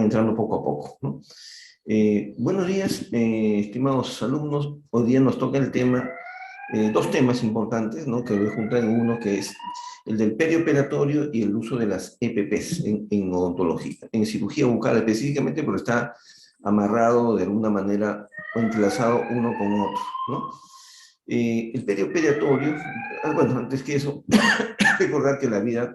van entrando poco a poco, ¿no? Buenos días, estimados alumnos. Hoy día nos toca el tema, dos temas importantes, ¿no? Que voy a juntar en uno, que es el del perioperatorio y el uso de las EPPs en odontología, en cirugía bucal específicamente, pero está amarrado de alguna manera o entrelazado uno con otro, ¿no? El perioperatorio, bueno, antes que eso, recordar que la vida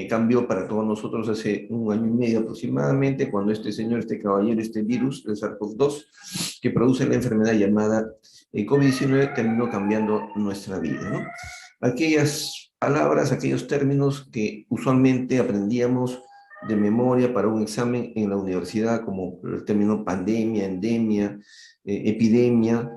cambió para todos nosotros hace un año y medio aproximadamente, cuando este señor, este caballero, este virus, el SARS-CoV-2, que produce la enfermedad llamada COVID-19, terminó cambiando nuestra vida, ¿no? Aquellas palabras, aquellos términos que usualmente aprendíamos de memoria para un examen en la universidad, como el término pandemia, endemia, epidemia,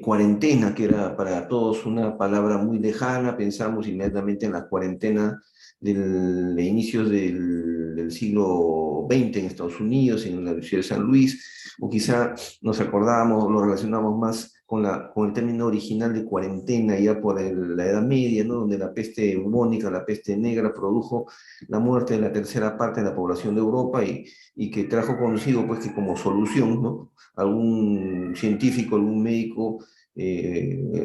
cuarentena, que era para todos una palabra muy lejana, pensamos inmediatamente en la cuarentena de inicios del siglo XX en Estados Unidos, en la Universidad de San Luis, o quizá nos acordábamos, lo relacionamos más con el término original de cuarentena, ya por la Edad Media, ¿no? Donde la peste bubónica, la peste negra, produjo la muerte de la tercera parte de la población de Europa y que trajo consigo, pues, que como solución, ¿no? Algún científico, algún médico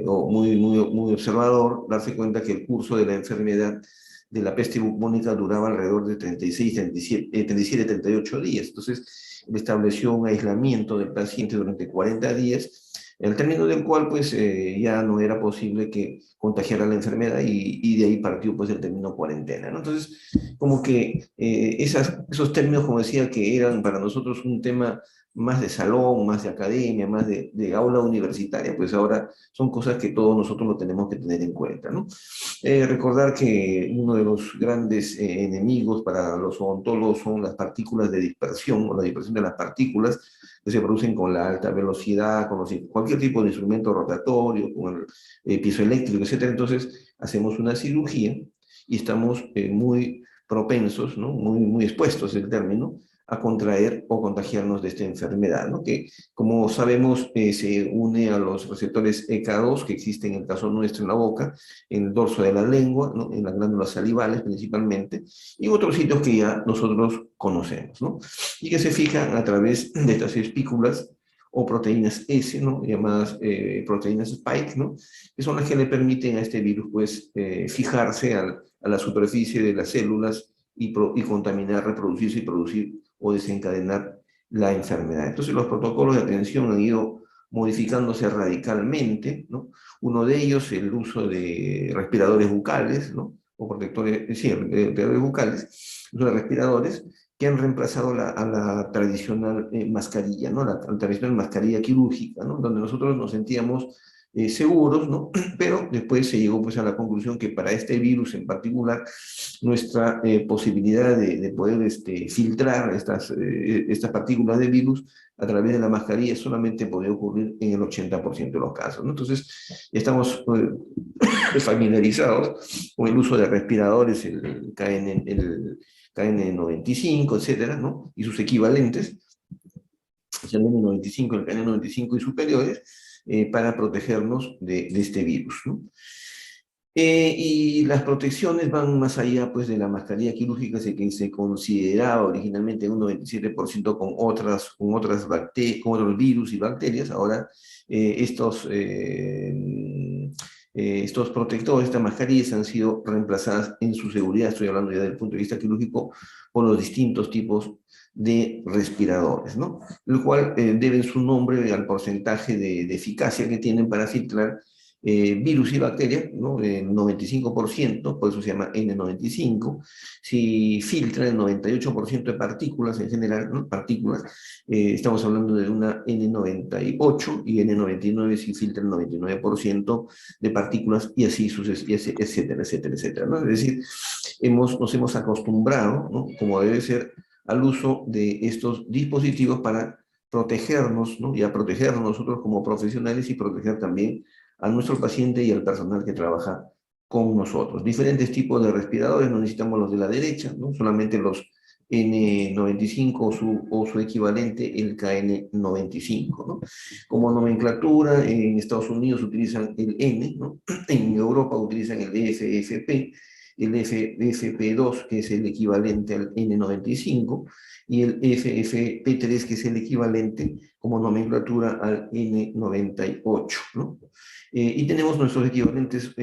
o muy observador, darse cuenta que el curso de la enfermedad de la peste bubónica duraba alrededor de 36, 37, 38 días. Entonces, él estableció un aislamiento del paciente durante 40 días, el término del cual pues ya no era posible que contagiara la enfermedad y de ahí partió pues el término cuarentena, ¿no? Entonces, como que esos términos, como decía, que eran para nosotros un tema más de salón, más de academia, más de aula universitaria, pues ahora son cosas que todos nosotros lo tenemos que tener en cuenta, ¿no? Recordar que uno de los grandes enemigos para los odontólogos son las partículas de dispersión o la dispersión de las partículas que se producen con la alta velocidad, con cualquier tipo de instrumento rotatorio, con el piezoeléctrico, etcétera. Entonces, hacemos una cirugía y estamos muy propensos, ¿no? Muy expuestos, el término, a contraer o contagiarnos de esta enfermedad, ¿no? Que, como sabemos, se une a los receptores ECA2 que existen en el caso nuestro en la boca, en el dorso de la lengua, ¿no? En las glándulas salivales principalmente, y otros sitios que ya nosotros conocemos, ¿no? Y que se fijan a través de estas espículas o proteínas S, ¿no? Llamadas proteínas Spike, ¿no? Que son las que le permiten a este virus, pues, fijarse a la superficie de las células y contaminar, reproducirse y producir o desencadenar la enfermedad. Entonces los protocolos de atención han ido modificándose radicalmente, ¿no? Uno de ellos, el uso de respiradores bucales, ¿no? O protectores, sí, respiradores bucales, uso de respiradores que han reemplazado a la tradicional mascarilla, ¿no? La tradicional mascarilla quirúrgica, ¿no? Donde nosotros nos sentíamos seguros, ¿no? Pero después se llegó pues a la conclusión que para este virus en particular, nuestra posibilidad de poder filtrar estas partículas de virus a través de la mascarilla solamente podía ocurrir en el 80% de los casos, ¿no? Entonces, estamos familiarizados con el uso de respiradores, el KN95, etcétera, ¿no? Y sus equivalentes, el N95, el KN95 y superiores, para protegernos de este virus, ¿no? Y las protecciones van más allá pues, de la mascarilla quirúrgica que se consideraba originalmente un 97% con otros virus y bacterias. Ahora estos protectores, estas mascarillas han sido reemplazadas en su seguridad, estoy hablando ya desde el punto de vista quirúrgico, por los distintos tipos de respiradores, ¿no? El cual deben su nombre al porcentaje de eficacia que tienen para filtrar virus y bacterias, ¿no? El 95%, por eso se llama N95, si filtra el 98% de partículas en general, ¿no? Partículas, estamos hablando de una N98 y N99 si filtra el 99% de partículas y así etcétera, etcétera, etcétera, ¿no? Es decir, nos hemos acostumbrado, ¿no? Como debe ser, al uso de estos dispositivos para protegernos, ¿no? Y a protegernos nosotros como profesionales y proteger también a nuestro paciente y al personal que trabaja con nosotros. Diferentes tipos de respiradores, no necesitamos los de la derecha, ¿no? Solamente los N95 o su equivalente, el KN95, ¿no? Como nomenclatura, en Estados Unidos utilizan el N, ¿no? En Europa utilizan el FFP, el FFP2, que es el equivalente al N95, y el FFP3, que es el equivalente como nomenclatura al N98, ¿no? Y tenemos nuestros equivalentes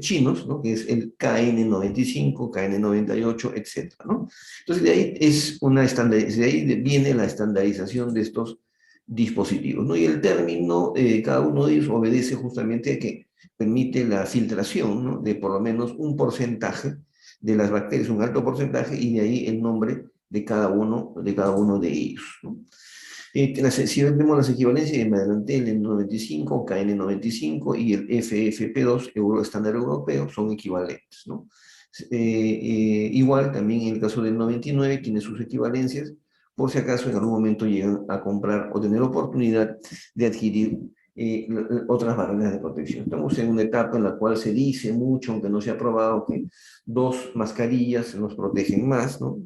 chinos, ¿no? Que es el KN95, KN98, etcétera, ¿no? Entonces, de ahí viene la estandarización de estos dispositivos, ¿no? Y el término, cada uno de ellos obedece justamente a que permite la filtración, ¿no? De por lo menos un porcentaje de las bacterias, un alto porcentaje, y de ahí el nombre de cada uno de ellos, ¿no? Si vemos las equivalencias, me adelanté el N95, KN95 y el FFP2, estándar europeo, son equivalentes, ¿no? Igual también en el caso del 99 tiene sus equivalencias, por si acaso en algún momento llegan a comprar o tener oportunidad de adquirir otras barreras de protección. Estamos en una etapa en la cual se dice mucho, aunque no se ha probado, que dos mascarillas nos protegen más, ¿no?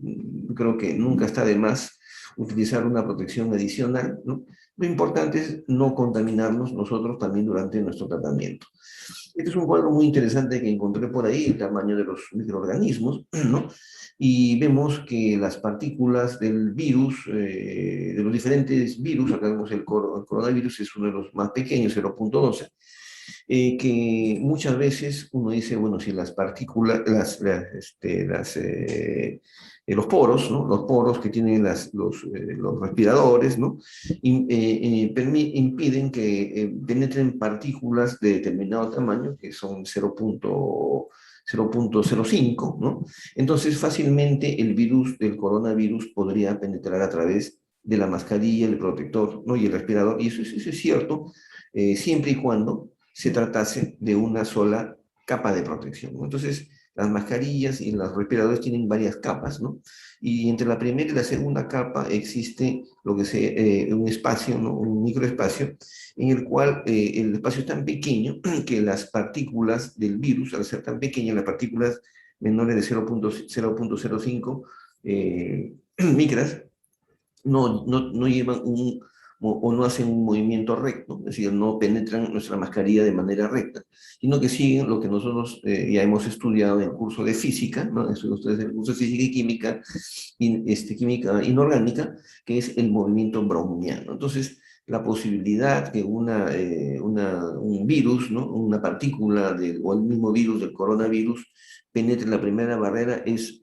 Creo que nunca está de más utilizar una protección adicional, ¿no? Lo importante es no contaminarnos nosotros también durante nuestro tratamiento. Este es un cuadro muy interesante que encontré por ahí, el tamaño de los microorganismos, ¿no? Y vemos que las partículas del virus, de los diferentes virus, acá vemos el coronavirus, es uno de los más pequeños, 0.12, que muchas veces uno dice, bueno, si las partículas, los poros, ¿no? Los poros que tienen los respiradores, ¿no? Impiden que penetren partículas de determinado tamaño, que son 0.05, ¿no? Entonces fácilmente el virus del coronavirus podría penetrar a través de la mascarilla, el protector, ¿no? Y el respirador, y eso es cierto, siempre y cuando se tratase de una sola capa de protección, ¿no? Entonces, las mascarillas y los respiradores tienen varias capas, ¿no? Y entre la primera y la segunda capa existe un espacio, ¿no? Un microespacio, en el cual el espacio es tan pequeño que las partículas del virus, al ser tan pequeñas, las partículas menores de 0.05 micras, no llevan o no hacen un movimiento recto, es decir, no penetran nuestra mascarilla de manera recta, sino que siguen lo que nosotros ya hemos estudiado en el curso de física, ¿no? Eso ustedes en el curso de física y química, química inorgánica, que es el movimiento browniano. Entonces, la posibilidad que un virus, ¿no? Una partícula o el mismo virus del coronavirus penetre la primera barrera es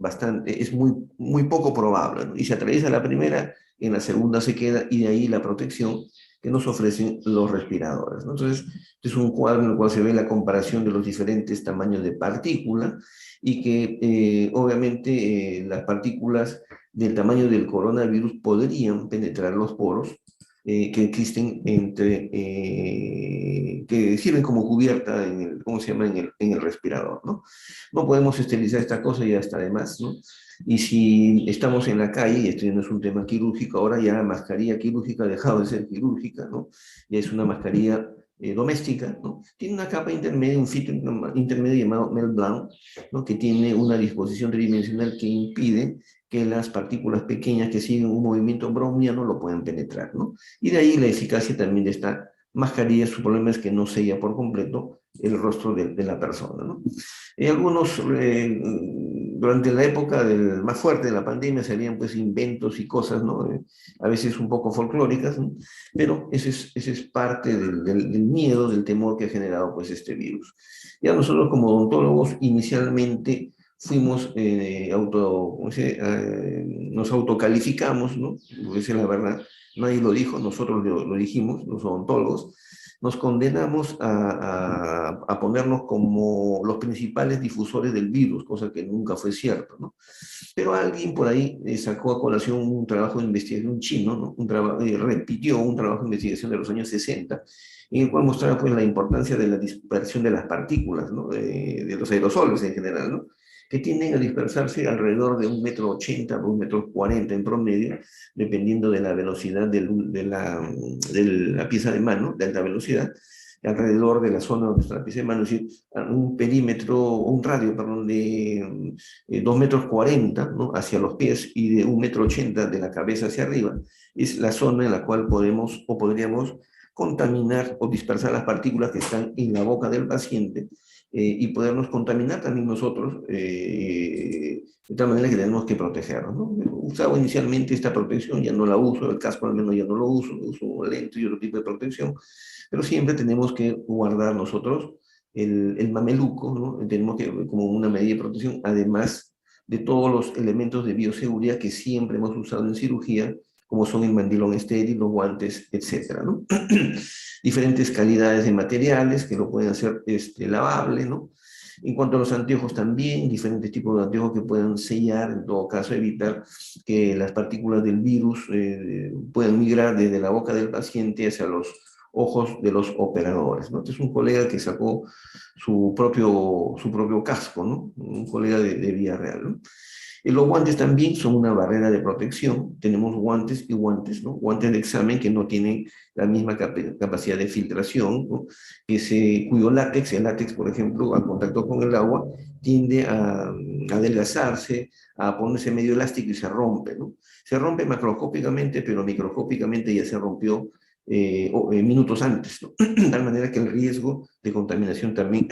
muy poco probable, ¿no? Y si atraviesa la primera, en la segunda se queda, y de ahí la protección que nos ofrecen los respiradores, ¿no? Entonces, este es un cuadro en el cual se ve la comparación de los diferentes tamaños de partícula y que obviamente las partículas del tamaño del coronavirus podrían penetrar los poros que existen que sirven como cubierta ¿cómo se llama? En el respirador, ¿no? No podemos esterilizar esta cosa, ya está de más, ¿no? Y si estamos en la calle, y esto ya no es un tema quirúrgico, ahora ya la mascarilla quirúrgica ha dejado de ser quirúrgica, ¿no? Ya es una mascarilla doméstica, ¿no? Tiene una capa intermedia, un filtro intermedio llamado Mel Blanc, ¿no? Que tiene una disposición tridimensional que impide que las partículas pequeñas que siguen un movimiento browniano lo puedan penetrar, ¿no? Y de ahí la eficacia también de esta mascarilla. Su problema es que no sella por completo el rostro de la persona, ¿no? Algunos, durante la época más fuerte de la pandemia, salían pues inventos y cosas, ¿no? A veces un poco folclóricas, ¿no? Pero ese es parte del miedo, del temor que ha generado pues este virus. Ya nosotros como odontólogos inicialmente fuimos nos autocalificamos, ¿no? Esa es la verdad, nadie lo dijo, nosotros lo dijimos, los odontólogos, nos condenamos a ponernos como los principales difusores del virus, cosa que nunca fue cierto, ¿no? Pero alguien por ahí sacó a colación un trabajo de investigación chino, ¿no? Repitió un trabajo de investigación de los años 60, en el cual mostraba pues la importancia de la dispersión de las partículas, ¿no? De los aerosoles en general, ¿no? Que tienden a dispersarse alrededor de 1,80 m por 1,40 m en promedio, dependiendo de la velocidad de la pieza de mano, de alta velocidad, alrededor de la zona donde está la pieza de mano, es decir, un perímetro, un radio, perdón, de 2,40 m, ¿no? Hacia los pies y de 1,80 m de la cabeza hacia arriba, es la zona en la cual podemos o podríamos contaminar o dispersar las partículas que están en la boca del paciente y podernos contaminar también nosotros, de tal manera que tenemos que protegernos, ¿no? Usaba inicialmente esta protección, ya no la uso, el casco al menos ya no lo uso lentes y otro tipo de protección, pero siempre tenemos que guardar nosotros el mameluco, ¿no? Tenemos que, como una medida de protección, además de todos los elementos de bioseguridad que siempre hemos usado en cirugía, como son el mandilón estéril, los guantes, etcétera, ¿no? Diferentes calidades de materiales que lo pueden hacer lavable, ¿no? En cuanto a los anteojos también, diferentes tipos de anteojos que puedan sellar, en todo caso evitar que las partículas del virus puedan migrar desde la boca del paciente hacia los ojos de los operadores, ¿no? Este es un colega que sacó su propio casco, ¿no? Un colega de Villarreal, ¿no? Y los guantes también son una barrera de protección. Tenemos guantes y guantes, ¿no? Guantes de examen que no tienen la misma capacidad de filtración, ¿no? Cuyo látex, el látex, por ejemplo, al contacto con el agua, tiende a adelgazarse, a ponerse medio elástico y se rompe, ¿no? Se rompe macroscópicamente, pero microscópicamente ya se rompió minutos antes, ¿no? De tal manera que el riesgo de contaminación también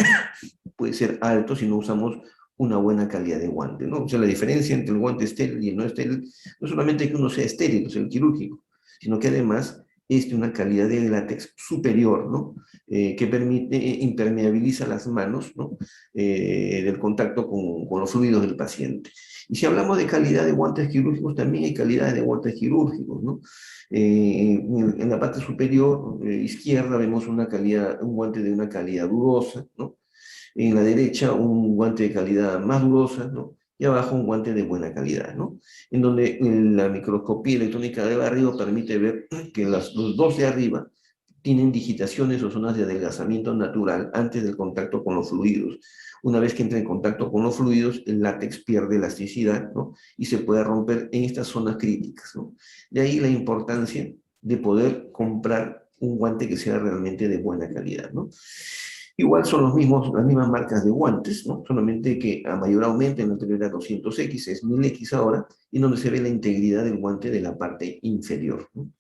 puede ser alto si no usamos una buena calidad de guante, ¿no? O sea, la diferencia entre el guante estéril y el no estéril no solamente que uno sea estéril, o sea, el quirúrgico, sino que además es de una calidad de látex superior, ¿no? Que permite, impermeabiliza las manos, ¿no? Del contacto con los fluidos del paciente. Y si hablamos de calidad de guantes quirúrgicos, también hay calidad de guantes quirúrgicos, ¿no? En la parte superior izquierda vemos un guante de una calidad dudosa, ¿no? En la derecha un guante de calidad más dudosa, ¿no? Y abajo un guante de buena calidad, ¿no? En donde la microscopía electrónica de barrido permite ver que los dos de arriba tienen digitaciones o zonas de adelgazamiento natural antes del contacto con los fluidos. Una vez que entra en contacto con los fluidos, el látex pierde elasticidad, ¿no? Y se puede romper en estas zonas críticas, ¿no? De ahí la importancia de poder comprar un guante que sea realmente de buena calidad, ¿no? Igual son las mismas marcas de guantes, ¿no? Solamente que a mayor aumento, en la anterior era 200X, es 1000X ahora, y donde se ve la integridad del guante de la parte inferior, ¿no?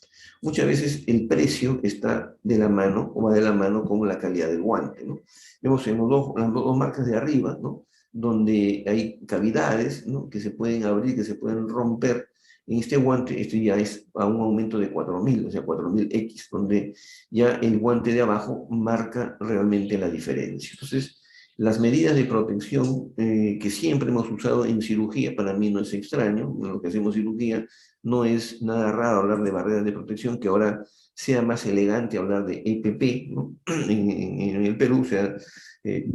Muchas veces el precio está de la mano o va de la mano con la calidad del guante, ¿no? Vemos en las dos marcas de arriba, ¿no? Donde hay cavidades, ¿no? Que se pueden abrir, que se pueden romper. En este guante, esto ya es a un aumento de 4000, o sea, 4000X, donde ya el guante de abajo marca realmente la diferencia. Entonces, las medidas de protección que siempre hemos usado en cirugía, para mí no es extraño, en lo que hacemos cirugía, no es nada raro hablar de barreras de protección, que ahora sea más elegante hablar de EPP, ¿no? En el Perú, o sea, eh,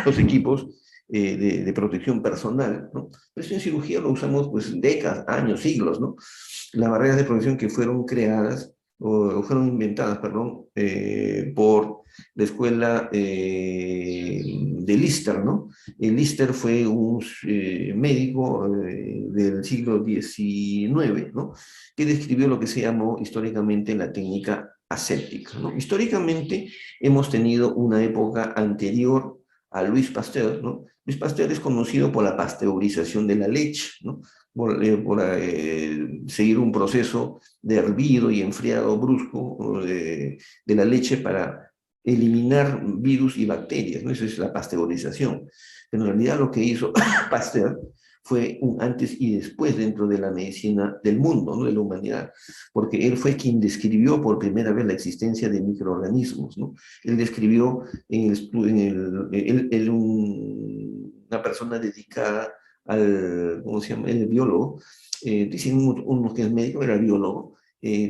los equipos de protección personal, ¿no? Pero esto en cirugía lo usamos pues décadas, años, siglos, ¿no? Las barreras de protección que fueron creadas o fueron inventadas, perdón, por la escuela de Lister, ¿no? Lister fue un médico del siglo XIX, ¿no? Que describió lo que se llamó históricamente la técnica aséptica, ¿no? Históricamente hemos tenido una época anterior a Louis Pasteur, ¿no? Louis Pasteur es conocido por la pasteurización de la leche, ¿no? Por seguir un proceso de hervido y enfriado brusco de la leche para eliminar virus y bacterias, ¿no? Eso es la pasteurización. Pero en realidad lo que hizo Pasteur fue un antes y después dentro de la medicina del mundo, ¿no? De la humanidad, porque él fue quien describió por primera vez la existencia de microorganismos, ¿no? Él describió una persona dedicada ¿cómo se llama? El biólogo, dicen unos que es médico, era biólogo,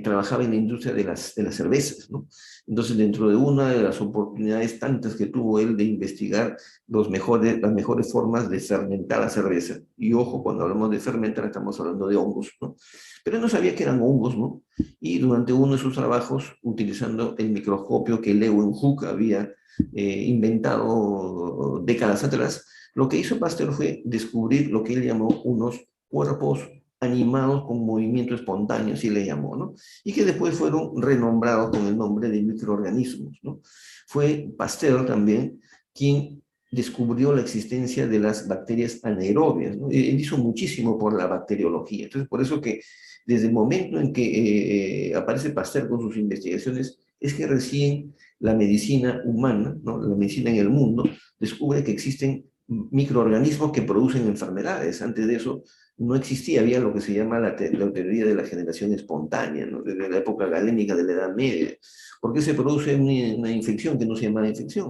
trabajaba en la industria de las cervezas, ¿no? Entonces, dentro de una de las oportunidades tantas que tuvo él de investigar las mejores formas de fermentar la cerveza, y ojo, cuando hablamos de fermentar estamos hablando de hongos, ¿no? Pero él no sabía que eran hongos, ¿no? Y durante uno de sus trabajos, utilizando el microscopio que Leeuwenhoek había inventado décadas atrás, lo que hizo Pasteur fue descubrir lo que él llamó unos cuerpos animados con movimiento espontáneo, así le llamó, ¿no? Y que después fueron renombrados con el nombre de microorganismos, ¿no? Fue Pasteur también quien descubrió la existencia de las bacterias anaerobias, ¿no? Él hizo muchísimo por la bacteriología. Entonces, por eso que desde el momento en que aparece Pasteur con sus investigaciones es que recién la medicina humana, ¿no? La medicina en el mundo, descubre que existen microorganismos que producen enfermedades. Antes de eso no existía, había lo que se llama la teoría de la generación espontánea, ¿no? Desde la época galénica de la Edad Media. ¿Por qué se produce una infección que no se llama infección?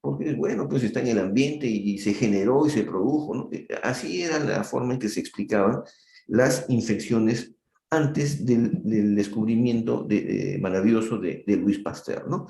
Porque, bueno, pues está en el ambiente y se generó y se produjo, ¿no? Así era la forma en que se explicaban las infecciones antes del descubrimiento maravilloso de Louis Pasteur, ¿no?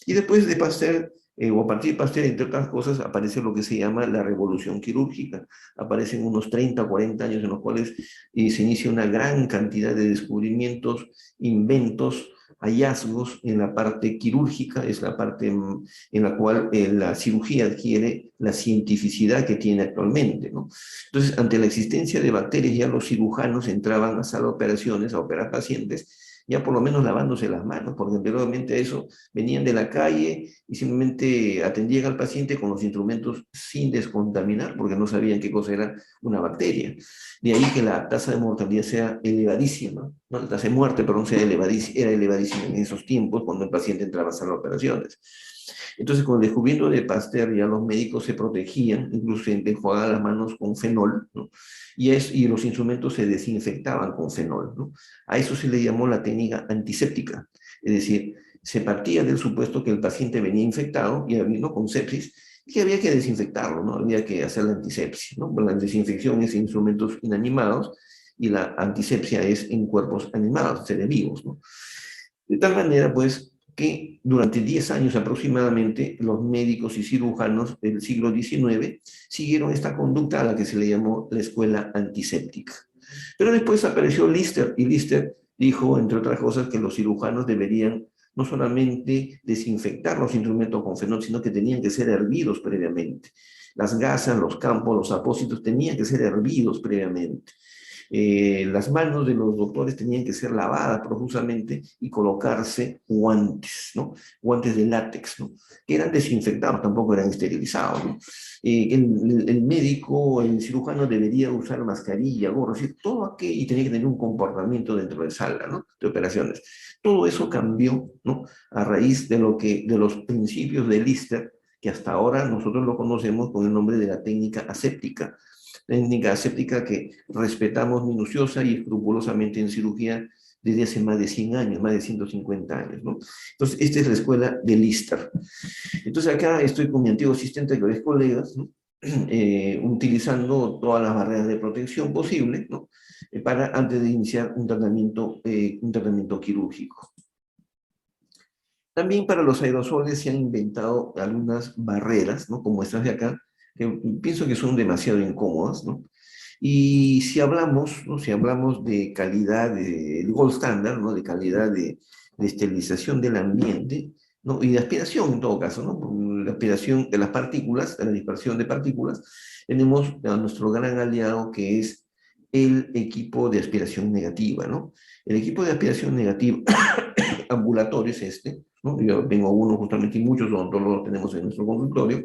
Y después de Pasteur, o a partir de Pasteur, entre otras cosas, aparece lo que se llama la revolución quirúrgica. Aparecen unos 30 o 40 años en los cuales se inicia una gran cantidad de descubrimientos, inventos, hallazgos en la parte quirúrgica, es la parte en la cual la cirugía adquiere la cientificidad que tiene actualmente, ¿no? Entonces, ante la existencia de bacterias, ya los cirujanos entraban a sala de operaciones, a operar pacientes, ya por lo menos lavándose las manos, porque anteriormente a eso venían de la calle y simplemente atendían al paciente con los instrumentos sin descontaminar, porque no sabían qué cosa era una bacteria. De ahí que la tasa de mortalidad sea elevadísima, ¿no? La tasa de muerte, perdón, era elevadísima en esos tiempos cuando el paciente entraba a sala de operaciones. Entonces, con el descubrimiento de Pasteur, ya los médicos se protegían, incluso se enjuagaban las manos con fenol, ¿no? Y los instrumentos se desinfectaban con fenol, ¿no? A eso se le llamó la técnica antiséptica, es decir, se partía del supuesto que el paciente venía infectado y vino con sepsis, y que había que desinfectarlo, ¿no? Había que hacer la antisepsia, ¿no? La desinfección es en instrumentos inanimados y la antisepsia es en cuerpos animados, seres vivos, ¿no? De tal manera, pues, que durante 10 años aproximadamente los médicos y cirujanos del siglo XIX siguieron esta conducta a la que se le llamó la escuela antiséptica. Pero después apareció Lister y Lister dijo, entre otras cosas, que los cirujanos deberían no solamente desinfectar los instrumentos con fenol, sino que tenían que ser hervidos previamente. Las gasas, los campos, los apósitos tenían que ser hervidos previamente. Las manos de los doctores tenían que ser lavadas profusamente y colocarse guantes, ¿no? Guantes de látex, ¿no? Que eran desinfectados, tampoco eran esterilizados, ¿no? El médico, el cirujano debería usar mascarilla, gorro, es decir, todo aquello, y tenía que tener un comportamiento dentro de sala, ¿no? De operaciones. Todo eso cambió, ¿no? A raíz de los principios de Lister, que hasta ahora nosotros lo conocemos con el nombre de la técnica aséptica, técnica aséptica que respetamos minuciosa y escrupulosamente en cirugía desde hace más de 100 años, más de 150 años, ¿no? Entonces, esta es la escuela de Lister. Entonces, acá estoy con mi antiguo asistente, que es colegas, ¿no? Utilizando todas las barreras de protección posibles, ¿no? Para antes de iniciar un tratamiento quirúrgico. También para los aerosoles se han inventado algunas barreras, ¿no? Como estas de acá, que pienso que son demasiado incómodas, ¿no? Y si hablamos, ¿no? Si hablamos de calidad, de gold standard, ¿no? De calidad de esterilización del ambiente, ¿no? Y de aspiración en todo caso, ¿no? La aspiración de las partículas, de la dispersión de partículas, tenemos a nuestro gran aliado que es el equipo de aspiración negativa, ¿no? El equipo de aspiración negativa ambulatorio es este, ¿no? Yo tengo uno justamente y muchos odontólogos tenemos en nuestro consultorio,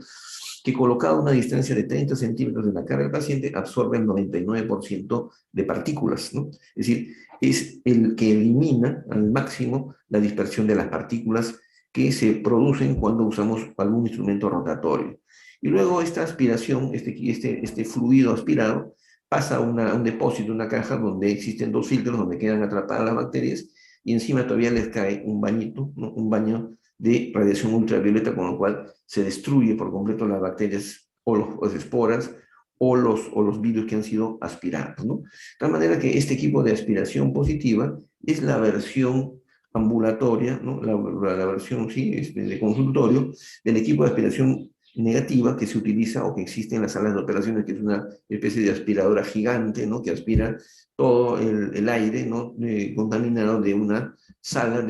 que colocado a una distancia de 30 centímetros de la cara del paciente absorbe el 99% de partículas, ¿no? Es decir, es el que elimina al máximo la dispersión de las partículas que se producen cuando usamos algún instrumento rotatorio. Y luego esta aspiración, este fluido aspirado, pasa a un depósito, una caja donde existen dos filtros donde quedan atrapadas las bacterias y encima todavía les cae un bañito, ¿no? Un baño de radiación ultravioleta, con lo cual se destruye por completo las bacterias o las esporas o los virus que han sido aspirados, ¿no? De tal manera que este equipo de aspiración positiva es la versión ambulatoria, ¿no? La versión, sí, de consultorio del equipo de aspiración negativa que se utiliza o que existe en las salas de operaciones, que es una especie de aspiradora gigante, ¿no? Que aspira todo el aire, ¿no? Contaminado de una sala,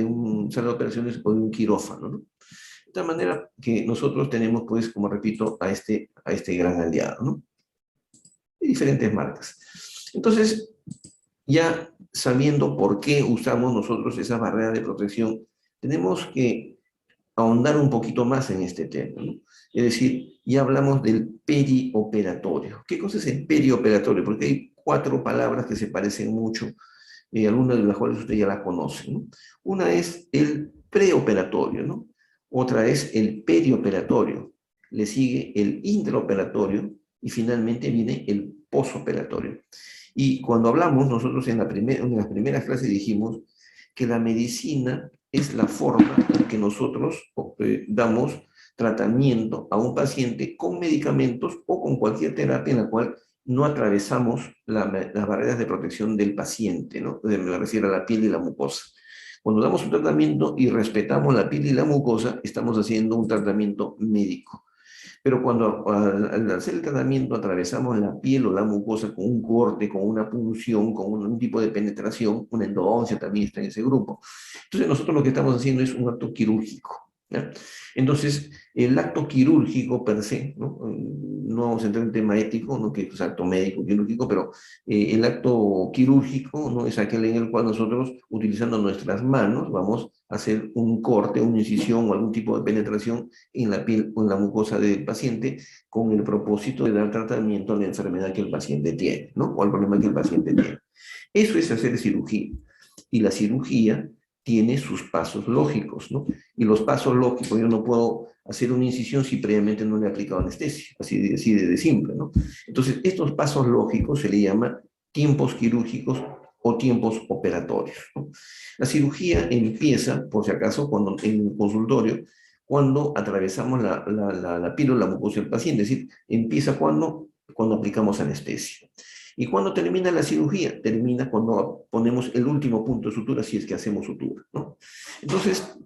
sala de operaciones o de un quirófano, ¿no? De tal manera que nosotros tenemos, pues, como repito, a este gran aliado, ¿no? De diferentes marcas. Entonces, ya sabiendo por qué usamos nosotros esa barrera de protección, tenemos que ahondar un poquito más en este tema, ¿no? Es decir, ya hablamos del perioperatorio. ¿Qué cosa es el perioperatorio? Porque hay cuatro palabras que se parecen mucho, algunas de las cuales usted ya las conoce, ¿no? Una es el preoperatorio, ¿no? Otra es el perioperatorio, le sigue el intraoperatorio y finalmente viene el posoperatorio. Y cuando hablamos, nosotros en las primeras clases dijimos que la medicina es la forma en que nosotros damos tratamiento a un paciente con medicamentos o con cualquier terapia en la cual no atravesamos las barreras de protección del paciente, ¿no? Me refiero a la piel y la mucosa. Cuando damos un tratamiento y respetamos la piel y la mucosa, estamos haciendo un tratamiento médico. Pero cuando al hacer el tratamiento atravesamos la piel o la mucosa con un corte, con una punción, con un tipo de penetración, una endodoncia también está en ese grupo. Entonces nosotros lo que estamos haciendo es un acto quirúrgico, ¿ya? Entonces, el acto quirúrgico per se, ¿no? No vamos a entrar en tema ético, ¿no? Que es acto médico quirúrgico, pero el acto quirúrgico, ¿no? Es aquel en el cual nosotros, utilizando nuestras manos, vamos a hacer un corte, una incisión o algún tipo de penetración en la piel o en la mucosa del paciente con el propósito de dar tratamiento a la enfermedad que el paciente tiene, ¿no? O al problema que el paciente tiene. Eso es hacer cirugía. Y la cirugía tiene sus pasos lógicos, ¿no? Y los pasos lógicos, yo no puedo hacer una incisión si previamente no le he aplicado anestesia, así de simple, ¿no? Entonces, estos pasos lógicos se le llama tiempos quirúrgicos o tiempos operatorios, ¿no? La cirugía empieza, por si acaso, cuando en el consultorio, cuando atravesamos la piel o la mucosa del paciente, es decir, empieza cuando aplicamos anestesia. ¿Y cuando termina la cirugía? Termina cuando ponemos el último punto de sutura, si es que hacemos sutura, ¿no? Entonces,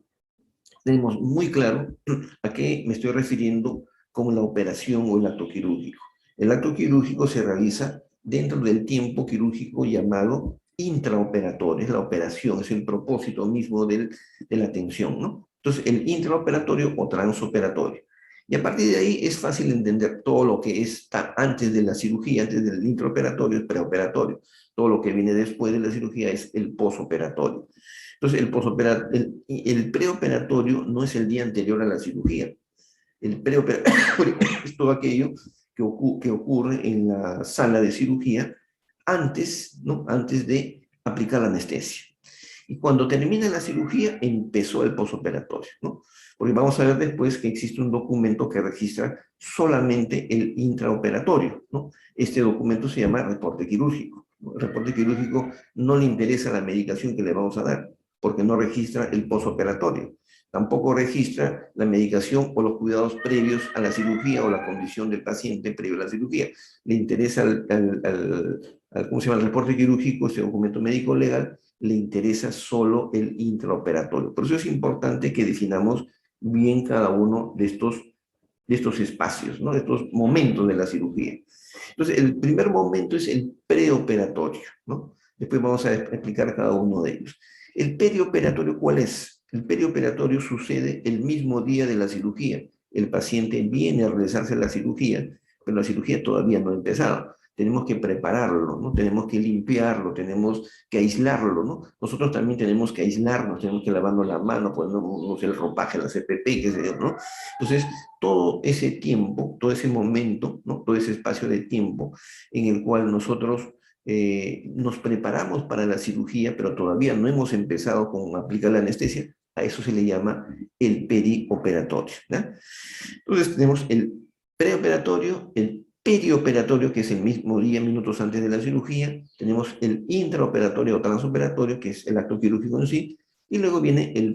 tenemos muy claro a qué me estoy refiriendo como la operación o el acto quirúrgico. El acto quirúrgico se realiza dentro del tiempo quirúrgico llamado intraoperatorio, es la operación, es el propósito mismo de la atención, ¿no? Entonces, el intraoperatorio o transoperatorio. Y a partir de ahí es fácil entender todo lo que está antes de la cirugía, antes del intraoperatorio, el preoperatorio. Todo lo que viene después de la cirugía es el posoperatorio. Entonces, el preoperatorio no es el día anterior a la cirugía. El preoperatorio es todo aquello que ocurre en la sala de cirugía antes, ¿no? Antes de aplicar la anestesia. Y cuando termina la cirugía, empezó el posoperatorio, ¿no? Porque vamos a ver después que existe un documento que registra solamente el intraoperatorio, ¿no? Este documento se llama reporte quirúrgico. El reporte quirúrgico no le interesa la medicación que le vamos a dar, porque no registra el posoperatorio. Tampoco registra la medicación o los cuidados previos a la cirugía o la condición del paciente previo a la cirugía. Le interesa ¿cómo se llama? El reporte quirúrgico, este documento médico legal, le interesa solo el intraoperatorio. Por eso es importante que definamos bien cada uno de estos espacios, ¿no? De estos momentos de la cirugía. Entonces, el primer momento es el preoperatorio, ¿no? Después vamos a explicar cada uno de ellos. ¿El perioperatorio cuál es? El perioperatorio sucede el mismo día de la cirugía. El paciente viene a realizarse la cirugía, pero la cirugía todavía no ha empezado. Tenemos que prepararlo, ¿no? Tenemos que limpiarlo, tenemos que aislarlo, ¿no? Nosotros también tenemos que aislarnos, tenemos que lavarnos la mano, ponernos el ropaje, la CPP, qué sé yo, ¿no? Entonces, todo ese tiempo, todo ese momento, ¿no? Todo ese espacio de tiempo en el cual nosotros nos preparamos para la cirugía, pero todavía no hemos empezado con aplicar la anestesia, a eso se le llama el perioperatorio, ¿no? Entonces tenemos el preoperatorio, el perioperatorio, que es el mismo día, minutos antes de la cirugía, tenemos el intraoperatorio o transoperatorio, que es el acto quirúrgico en sí, y luego viene el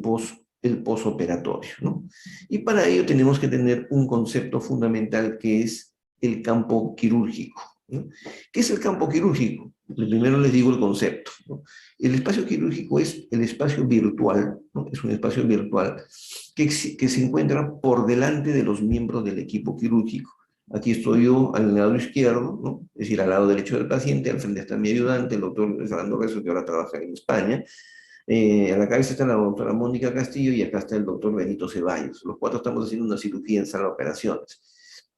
posoperatorio, ¿no? Y para ello tenemos que tener un concepto fundamental que es el campo quirúrgico, ¿no? ¿Qué es el campo quirúrgico? Primero les digo el concepto, ¿no? El espacio quirúrgico es el espacio virtual, ¿no? Es un espacio virtual que se encuentra por delante de los miembros del equipo quirúrgico. Aquí estoy yo al lado izquierdo, ¿no? Es decir, al lado derecho del paciente, al frente está mi ayudante, el doctor Fernando Rezo, que ahora trabaja en España. A la cabeza está la doctora Mónica Castillo y acá está el doctor Benito Ceballos. Los cuatro estamos haciendo una cirugía en sala de operaciones.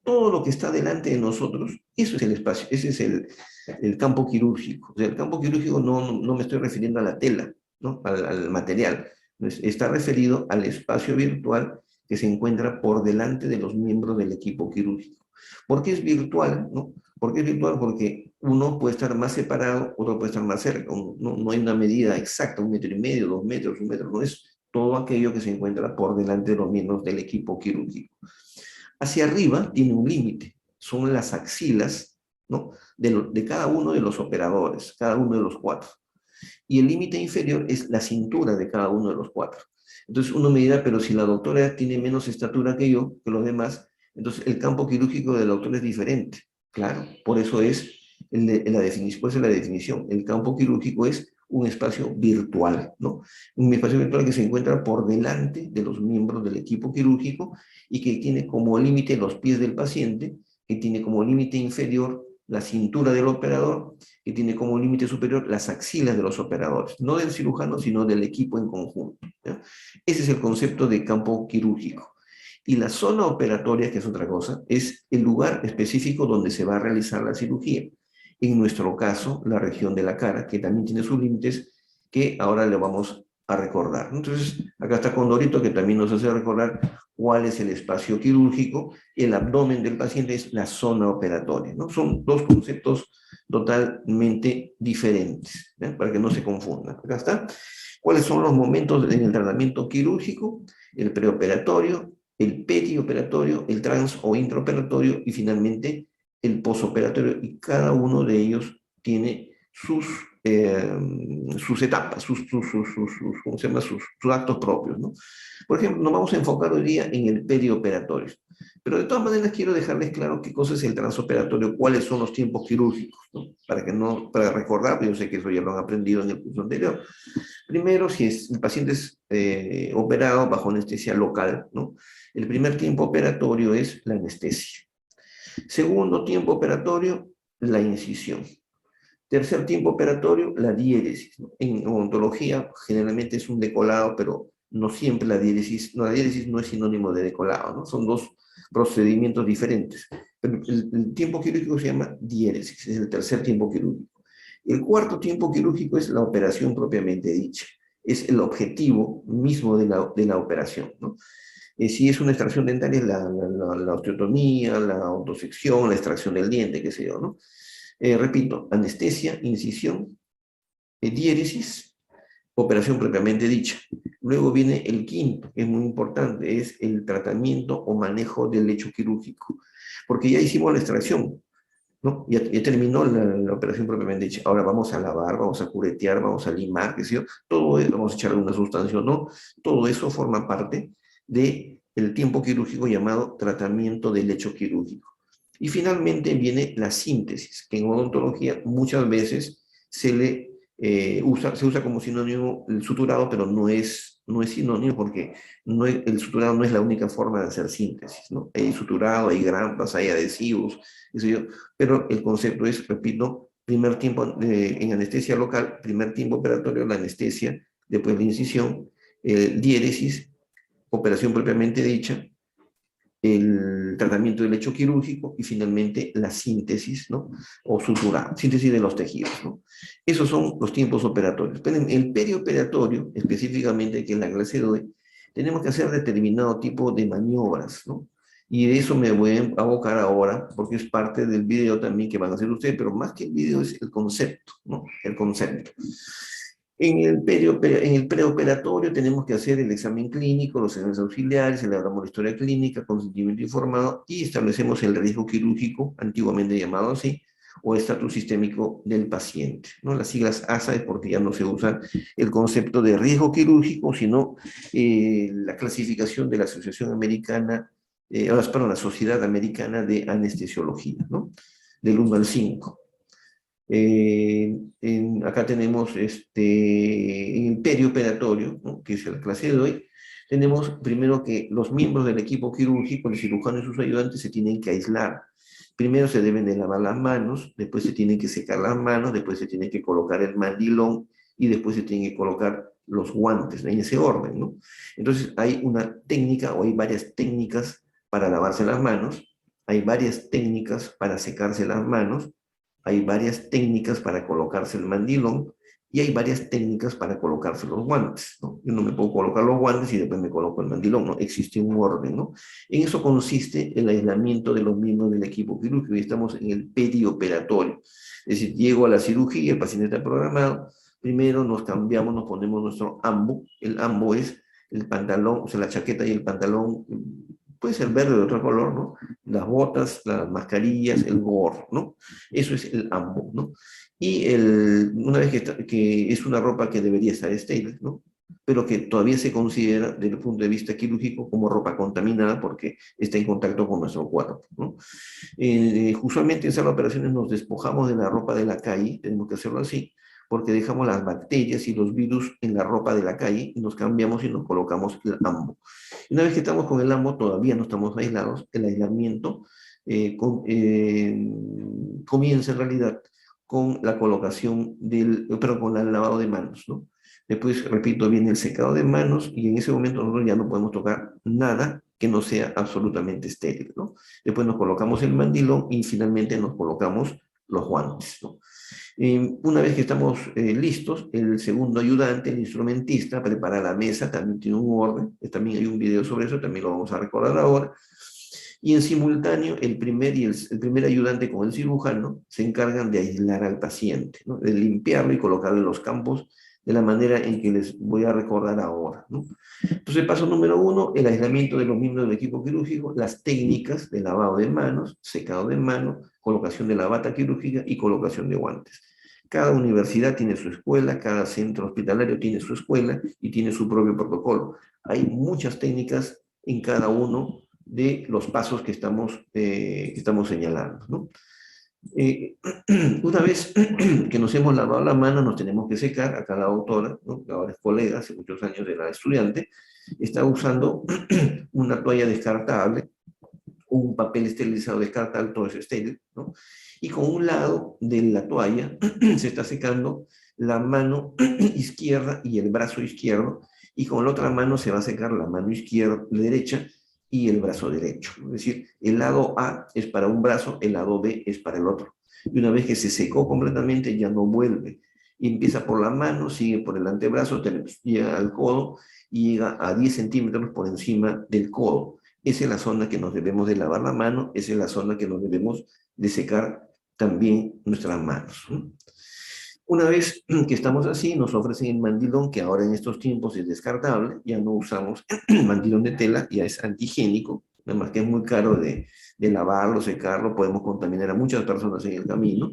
Todo lo que está delante de nosotros, eso es el espacio, ese es el campo quirúrgico. O sea, el campo quirúrgico no me estoy refiriendo a la tela, ¿no? Al material. Está referido al espacio virtual que se encuentra por delante de los miembros del equipo quirúrgico. ¿Por qué es virtual? ¿No? ¿Por qué es virtual? Porque uno puede estar más separado, otro puede estar más cerca. No hay una medida exacta, 1,5 metros, 2 metros, 1 metro, no es todo aquello que se encuentra por delante de los miembros del equipo quirúrgico. Hacia arriba tiene un límite, son las axilas, ¿no? de cada uno de los operadores, cada uno de los cuatro. Y el límite inferior es la cintura de cada uno de los cuatro. Entonces uno me dirá, pero si la doctora tiene menos estatura que yo, que los demás, entonces el campo quirúrgico del doctor es diferente. Claro, por eso es la definición, pues es la definición. El campo quirúrgico es un espacio virtual, ¿no? Un espacio virtual que se encuentra por delante de los miembros del equipo quirúrgico y que tiene como límite los pies del paciente, que tiene como límite inferior la cintura del operador, que tiene como límite superior las axilas de los operadores, no del cirujano, sino del equipo en conjunto, ¿ya? Ese es el concepto de campo quirúrgico. Y la zona operatoria, que es otra cosa, es el lugar específico donde se va a realizar la cirugía. En nuestro caso, la región de la cara, que también tiene sus límites, que ahora le vamos a recordar. Entonces, acá está Condorito, que también nos hace recordar cuál es el espacio quirúrgico. El abdomen del paciente es la zona operatoria, ¿no? Son dos conceptos totalmente diferentes, ¿eh? Para que no se confundan. Acá está. ¿Cuáles son los momentos en el tratamiento quirúrgico? El preoperatorio, el perioperatorio, el trans o intraoperatorio y finalmente el posoperatorio. Y cada uno de ellos tiene sus etapas, ¿cómo se llama? Sus actos propios, ¿no? Por ejemplo, nos vamos a enfocar hoy día en el perioperatorio. Pero de todas maneras quiero dejarles claro qué cosa es el transoperatorio, cuáles son los tiempos quirúrgicos, ¿no? Para recordar, yo sé que eso ya lo han aprendido en el curso anterior. Primero, si el paciente es operado bajo anestesia local, ¿no? El primer tiempo operatorio es la anestesia. Segundo tiempo operatorio, la incisión. Tercer tiempo operatorio, la diéresis, ¿no? En odontología generalmente es un decolado, pero no siempre la diéresis no es sinónimo de decolado, ¿no? Son dos procedimientos diferentes. Pero el tiempo quirúrgico se llama diéresis, es el tercer tiempo quirúrgico. El cuarto tiempo quirúrgico es la operación propiamente dicha. Es el objetivo mismo de la operación, ¿no? Si es una extracción dentaria, es la osteotomía, la autosección, la extracción del diente, qué sé yo, ¿no? Repito, anestesia, incisión, diéresis, operación propiamente dicha. Luego viene el quinto, que es muy importante, es el tratamiento o manejo del lecho quirúrgico, porque ya hicimos la extracción, ¿no? Ya terminó la operación propiamente dicha. Ahora vamos a lavar, vamos a curetear, vamos a limar, qué sé yo, todo eso, vamos a echar alguna sustancia o no, todo eso forma parte del tiempo quirúrgico llamado tratamiento del lecho quirúrgico. Y finalmente viene la síntesis, que en odontología muchas veces se usa como sinónimo el suturado, pero no es sinónimo porque el suturado no es la única forma de hacer síntesis, ¿no? Hay suturado, hay grampas, hay adhesivos, qué sé yo, pero el concepto es, repito, primer tiempo en anestesia local, primer tiempo operatorio, la anestesia, después la incisión, diéresis, operación propiamente dicha, el tratamiento del lecho quirúrgico y finalmente la síntesis, ¿no? O suturado, síntesis de los tejidos, ¿no? Esos son los tiempos operatorios. Pero en el perioperatorio, específicamente, que es la clase de hoy, tenemos que hacer determinado tipo de maniobras, ¿no? Y de eso me voy a abocar ahora, porque es parte del video también que van a hacer ustedes, pero más que el video es el concepto, ¿no? El concepto. En el preoperatorio tenemos que hacer el examen clínico, los exámenes auxiliares, elaboramos la historia clínica, consentimiento informado y establecemos el riesgo quirúrgico, antiguamente llamado así, o estatus sistémico del paciente, ¿no? Las siglas ASA es porque ya no se usa el concepto de riesgo quirúrgico, sino la clasificación de la Asociación Americana, perdón, la Sociedad Americana de Anestesiología, ¿no? Del 1 al 5. Acá tenemos en el perioperatorio, ¿no? Que es la clase de hoy, tenemos primero que los miembros del equipo quirúrgico, el cirujano y sus ayudantes, se tienen que aislar. Primero se deben de lavar las manos, después se tienen que secar las manos, después se tiene que colocar el mandilón y después se tienen que colocar los guantes, en ese orden, ¿no? Entonces hay una técnica o hay varias técnicas para lavarse las manos, hay varias técnicas para secarse las manos, hay varias técnicas para colocarse el mandilón y hay varias técnicas para colocarse los guantes, ¿no? Yo no me puedo colocar los guantes y después me coloco el mandilón, ¿no? Existe un orden, ¿no? En eso consiste el aislamiento de los miembros del equipo quirúrgico y estamos en el perioperatorio. Es decir, llego a la cirugía, el paciente está programado, primero nos cambiamos, nos ponemos nuestro ambo. El ambo es el pantalón, o sea, la chaqueta y el pantalón, puede ser verde o de otro color, ¿no? Las botas, las mascarillas, el gorro, ¿no? Eso es el ambo, ¿no? Y una vez que es una ropa que debería estar estéril, ¿no? Pero que todavía se considera desde el punto de vista quirúrgico como ropa contaminada porque está en contacto con nuestro cuerpo, ¿no? Usualmente en salas de operaciones nos despojamos de la ropa de la calle, tenemos que hacerlo así, porque dejamos las bacterias y los virus en la ropa de la calle y nos cambiamos y nos colocamos el ambo. Una vez que estamos con el ambo, todavía no estamos aislados, el aislamiento comienza en realidad con la colocación pero con el lavado de manos, ¿no? Después, repito, viene el secado de manos y en ese momento nosotros ya no podemos tocar nada que no sea absolutamente estéril, ¿no? Después nos colocamos el mandilón y finalmente nos colocamos los guantes, ¿no? Una vez que estamos listos, el segundo ayudante, el instrumentista, prepara la mesa, también tiene un orden, también hay un video sobre eso, también lo vamos a recordar ahora. Y en simultáneo, el primer ayudante con el cirujano se encargan de aislar al paciente, ¿no? De limpiarlo y colocarle los campos de la manera en que les voy a recordar ahora, ¿no? Entonces, paso número 1, el aislamiento de los miembros del equipo quirúrgico, las técnicas de lavado de manos, secado de manos, colocación de la bata quirúrgica y colocación de guantes. Cada universidad tiene su escuela, cada centro hospitalario tiene su escuela y tiene su propio protocolo. Hay muchas técnicas en cada uno de los pasos que estamos señalando, ¿no? Una vez que nos hemos lavado la mano, nos tenemos que secar. Acá la autora, ¿no? Que ahora es colega, hace muchos años era estudiante, está usando una toalla descartable, un papel esterilizado descartable, todo es estéril, ¿no? Y con un lado de la toalla se está secando la mano izquierda y el brazo izquierdo, y con la otra mano se va a secar la mano izquierda, derecha, y el brazo derecho. Es decir, el lado A es para un brazo, el lado B es para el otro. Y una vez que se secó completamente, ya no vuelve. Y empieza por la mano, sigue por el antebrazo, llega al codo y llega a 10 centímetros por encima del codo. Esa es la zona que nos debemos de lavar la mano, esa es la zona que nos debemos de secar también nuestras manos. Una vez que estamos así, nos ofrecen el mandilón, que ahora en estos tiempos es descartable, ya no usamos mandilón de tela, ya es antihigiénico, además que es muy caro de lavarlo, secarlo, podemos contaminar a muchas personas en el camino,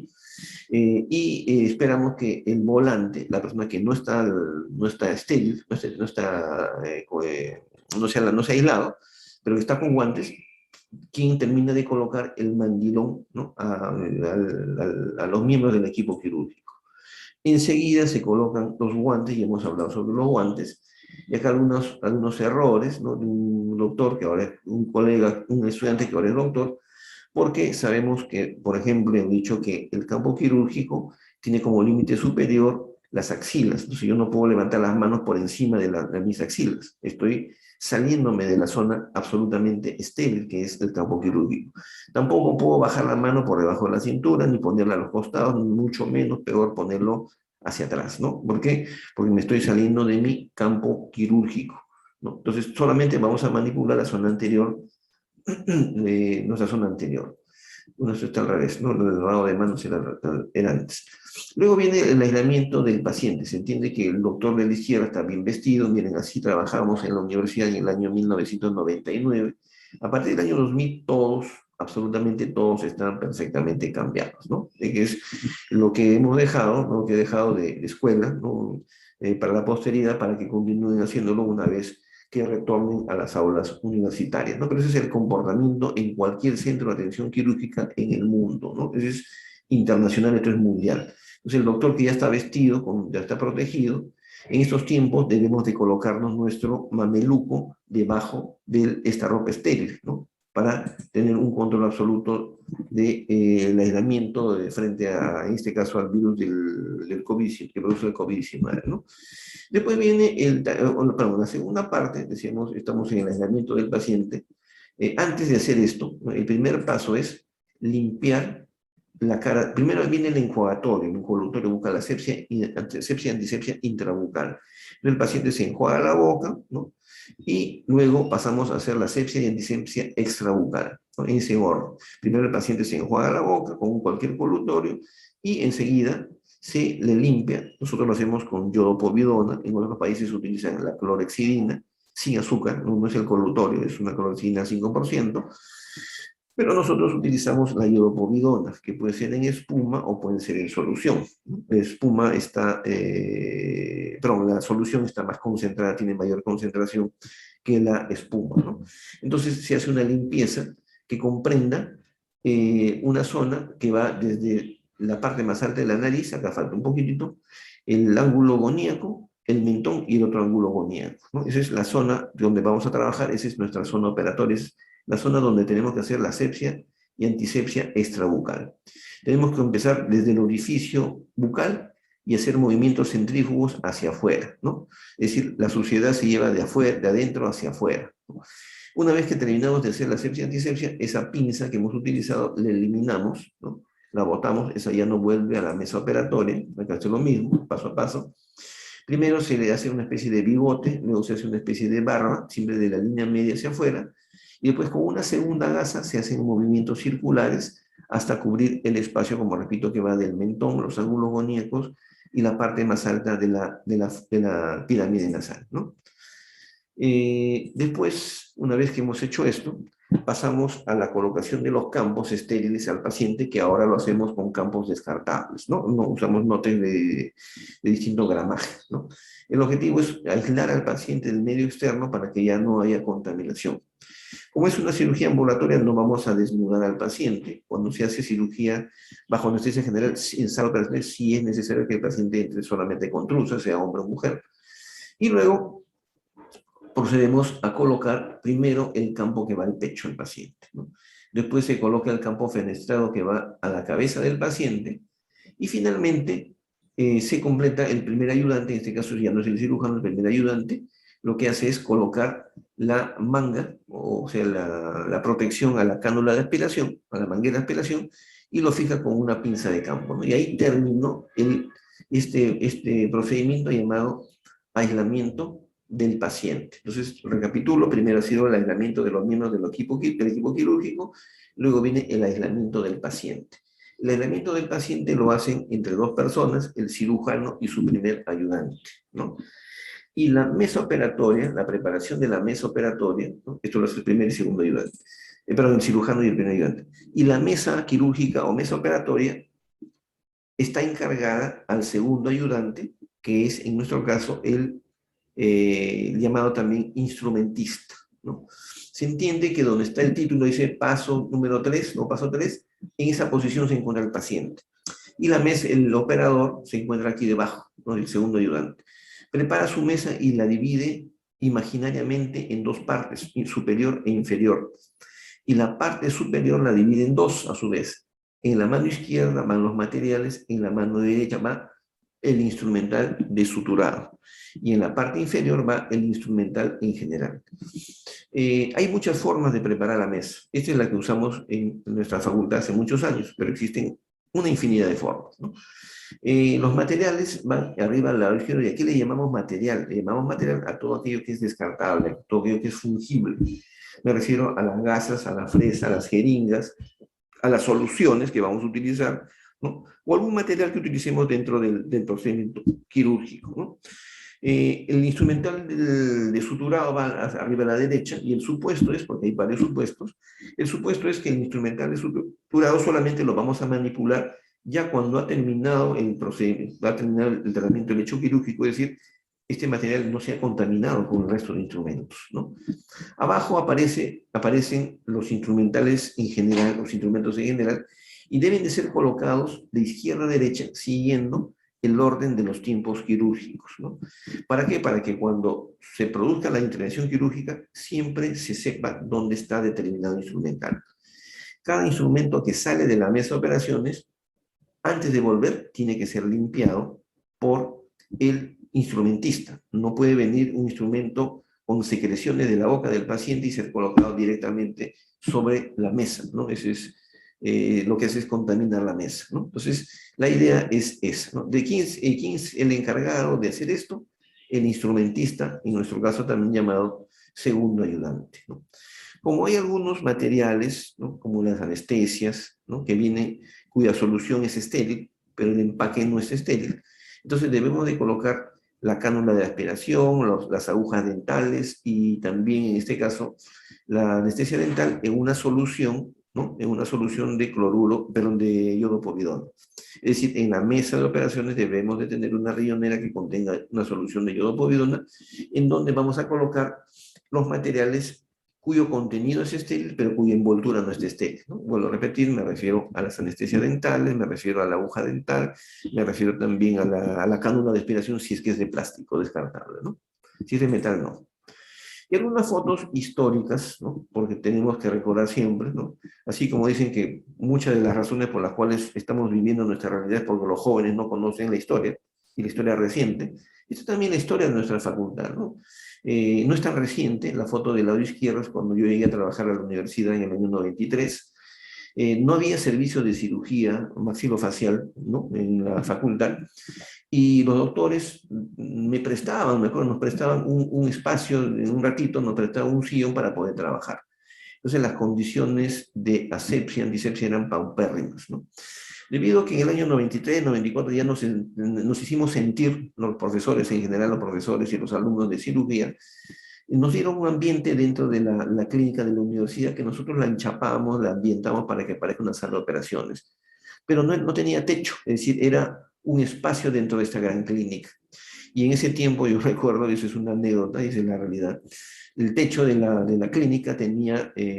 esperamos que el volante, la persona que no está estéril, no se ha aislado, pero que está con guantes, quien termina de colocar el mandilón, ¿no? A los miembros del equipo quirúrgico. Enseguida se colocan los guantes, y hemos hablado sobre los guantes, y acá algunos errores, ¿no? De un doctor que ahora es un colega, un estudiante que ahora es doctor, porque sabemos que, por ejemplo, he dicho que el campo quirúrgico tiene como límite superior las axilas. Entonces yo no puedo levantar las manos por encima de mis axilas. Estoy saliéndome de la zona absolutamente estéril que es el campo quirúrgico. Tampoco puedo bajar la mano por debajo de la cintura, ni ponerla a los costados, ni mucho menos, peor ponerlo hacia atrás, ¿no? ¿Por qué? Porque me estoy saliendo de mi campo quirúrgico, ¿no? Entonces solamente vamos a manipular la zona anterior de nuestra zona anterior. Bueno, esto está al revés, ¿no? Lo del lavado de manos era antes. Luego viene el aislamiento del paciente. Se entiende que el doctor de la izquierda está bien vestido. Miren, así trabajamos en la universidad en el año 1999. A partir del año 2000, todos, absolutamente todos, están perfectamente cambiados, ¿no? Que es lo que hemos dejado, ¿no? Que he dejado de escuela, ¿no? Para la posteridad, para que continúen haciéndolo una vez que retornen a las aulas universitarias, ¿no? Pero ese es el comportamiento en cualquier centro de atención quirúrgica en el mundo, ¿no? Ese es internacional, esto es mundial. Entonces el doctor que ya está vestido, ya está protegido, en estos tiempos debemos de colocarnos nuestro mameluco debajo de esta ropa estéril, ¿no? Para tener un control absoluto del aislamiento frente a, en este caso, al virus del COVID, que produce el COVID-19, ¿no? Después viene la segunda parte, decíamos, estamos en el aislamiento del paciente. Antes de hacer esto, ¿no? El primer paso es limpiar la cara. Primero viene el enjuagatorio. El enjuagatorio busca la asepsia, antisepsia intrabucal. El paciente se enjuaga la boca, ¿no? Y luego pasamos a hacer la asepsia y antisepsia extrabucal, ¿no? En ese orden. Primero el paciente se enjuaga la boca con cualquier colutorio y enseguida se le limpia. Nosotros lo hacemos con yodopovidona, en otros países utilizan la clorexidina, sin azúcar, no es el colutorio, es una clorexidina 5%, pero nosotros utilizamos la iodopovidona, que puede ser en espuma o puede ser en solución. La espuma está, perdón, la solución está más concentrada, tiene mayor concentración que la espuma, ¿no? Entonces se hace una limpieza que comprenda una zona que va desde la parte más alta de la nariz, acá falta un poquitito, el ángulo goníaco, el mentón y el otro ángulo goníaco, ¿no? Esa es la zona donde vamos a trabajar, esa es nuestra zona operatoria, es la zona donde tenemos que hacer la asepsia y antisepsia extrabucal. Tenemos que empezar desde el orificio bucal y hacer movimientos centrífugos hacia afuera, ¿no? Es decir, la suciedad se lleva de afuera, de adentro hacia afuera, ¿no? Una vez que terminamos de hacer la asepsia y antisepsia, esa pinza que hemos utilizado la eliminamos, ¿no? La botamos, esa ya no vuelve a la mesa operatoria, hay que hacer lo mismo, paso a paso. Primero se le hace una especie de bigote, luego se hace una especie de barba, siempre de la línea media hacia afuera, y después con una segunda gasa se hacen movimientos circulares hasta cubrir el espacio, como repito, que va del mentón, los ángulos goníacos y la parte más alta de la pirámide nasal, ¿no? Después, una vez que hemos hecho esto, pasamos a la colocación de los campos estériles al paciente, que ahora lo hacemos con campos descartables, ¿no? No usamos notes de distinto gramaje, ¿no? El objetivo es aislar al paciente del medio externo para que ya no haya contaminación. Como es una cirugía ambulatoria, no vamos a desnudar al paciente. Cuando se hace cirugía bajo anestesia general, en sala operacional, sí es necesario que el paciente entre solamente con truza, sea hombre o mujer. Y luego procedemos a colocar primero el campo que va al pecho del paciente, ¿no? Después se coloca el campo fenestrado que va a la cabeza del paciente y finalmente se completa el primer ayudante, en este caso ya no es el cirujano, el primer ayudante, lo que hace es colocar la manga, o sea, la protección a la cánula de aspiración, a la manguera de aspiración, y lo fija con una pinza de campo, ¿no? Y ahí terminó este procedimiento llamado aislamiento del paciente. Entonces, recapitulo, primero ha sido el aislamiento de los miembros del equipo quirúrgico, luego viene el aislamiento del paciente. El aislamiento del paciente lo hacen entre dos personas, el cirujano y su primer ayudante, ¿no? Y la mesa operatoria, la preparación de la mesa operatoria, ¿no? Esto lo hace el primer y segundo ayudante, perdón, el cirujano y el primer ayudante. Y la mesa quirúrgica o mesa operatoria está encargada al segundo ayudante, que es en nuestro caso el llamado también instrumentista, ¿no? Se entiende que donde está el título dice paso número 3 o paso 3, en esa posición se encuentra el paciente. Y la mesa, el operador se encuentra aquí debajo, ¿no? El segundo ayudante. Prepara su mesa y la divide imaginariamente en dos partes, superior e inferior. Y la parte superior la divide en dos a su vez. En la mano izquierda van los materiales, en la mano derecha va el instrumental de suturado. Y en la parte inferior va el instrumental en general. Hay muchas formas de preparar la mesa. Esta es la que usamos en nuestra facultad hace muchos años, pero existen una infinidad de formas, ¿no? Los materiales van arriba al lado izquierdo y aquí le llamamos material a todo aquello que es descartable, a todo aquello que es fungible. Me refiero a las gasas, a la fresa, a las jeringas, a las soluciones que vamos a utilizar, ¿no? O algún material que utilicemos dentro del procedimiento quirúrgico, ¿no? El instrumental de suturado va arriba a la derecha y el supuesto es, porque hay varios supuestos, el supuesto es que el instrumental de suturado solamente lo vamos a manipular ya cuando ha terminado el procedimiento, ha terminado el tratamiento del hecho quirúrgico, es decir, este material no se ha contaminado con el resto de instrumentos, ¿no? Abajo aparecen los instrumentales en general, los instrumentos en general, y deben de ser colocados de izquierda a derecha siguiendo el orden de los tiempos quirúrgicos, ¿no? ¿Para qué? Para que cuando se produzca la intervención quirúrgica siempre se sepa dónde está determinado instrumental. Cada instrumento que sale de la mesa de operaciones, antes de volver, tiene que ser limpiado por el instrumentista. No puede venir un instrumento con secreciones de la boca del paciente y ser colocado directamente sobre la mesa, ¿no? Ese es, lo que hace es contaminar la mesa, ¿no? Entonces, la idea es esa, ¿no? ¿De quién es el encargado de hacer esto? El instrumentista, en nuestro caso también llamado segundo ayudante, ¿no? Como hay algunos materiales, ¿no? Como las anestesias, ¿no? Que vienen, cuya solución es estéril, pero el empaque no es estéril, entonces debemos de colocar la cánula de aspiración, las agujas dentales y también en este caso la anestesia dental en una solución, ¿no? En una solución de cloruro, perdón, de yodo povidona. Es decir, en la mesa de operaciones debemos de tener una rillonera que contenga una solución de yodo povidona en donde vamos a colocar los materiales cuyo contenido es estéril, pero cuya envoltura no es estéril, ¿no? Vuelvo a repetir, me refiero a las anestesias dentales, me refiero a la aguja dental, me refiero también a la cánula de aspiración si es que es de plástico descartable, ¿no? Si es de metal, no. Y algunas fotos históricas, ¿no? Porque tenemos que recordar siempre, ¿no? Así como dicen que muchas de las razones por las cuales estamos viviendo nuestra realidad es porque los jóvenes no conocen la historia, y la historia reciente. Esta es también la historia de nuestra facultad, ¿no? No es tan reciente, la foto del lado izquierdo es cuando yo llegué a trabajar a la universidad en el año 93. No había servicio de cirugía maxilofacial, ¿no? En la facultad, y los doctores me prestaban, me acuerdo, nos prestaban un espacio, en un ratito nos prestaban un sillón para poder trabajar. Entonces las condiciones de asepsia, antisepsia eran paupérrimas, ¿no? Debido a que en el año 93, 94 ya nos hicimos sentir, los profesores en general, los profesores y los alumnos de cirugía, nos dieron un ambiente dentro de la clínica de la universidad que nosotros la enchapábamos, la ambientamos para que parezca una sala de operaciones. Pero no tenía techo, es decir, era un espacio dentro de esta gran clínica. Y en ese tiempo, yo recuerdo, y eso es una anécdota, y esa es la realidad, el techo de la clínica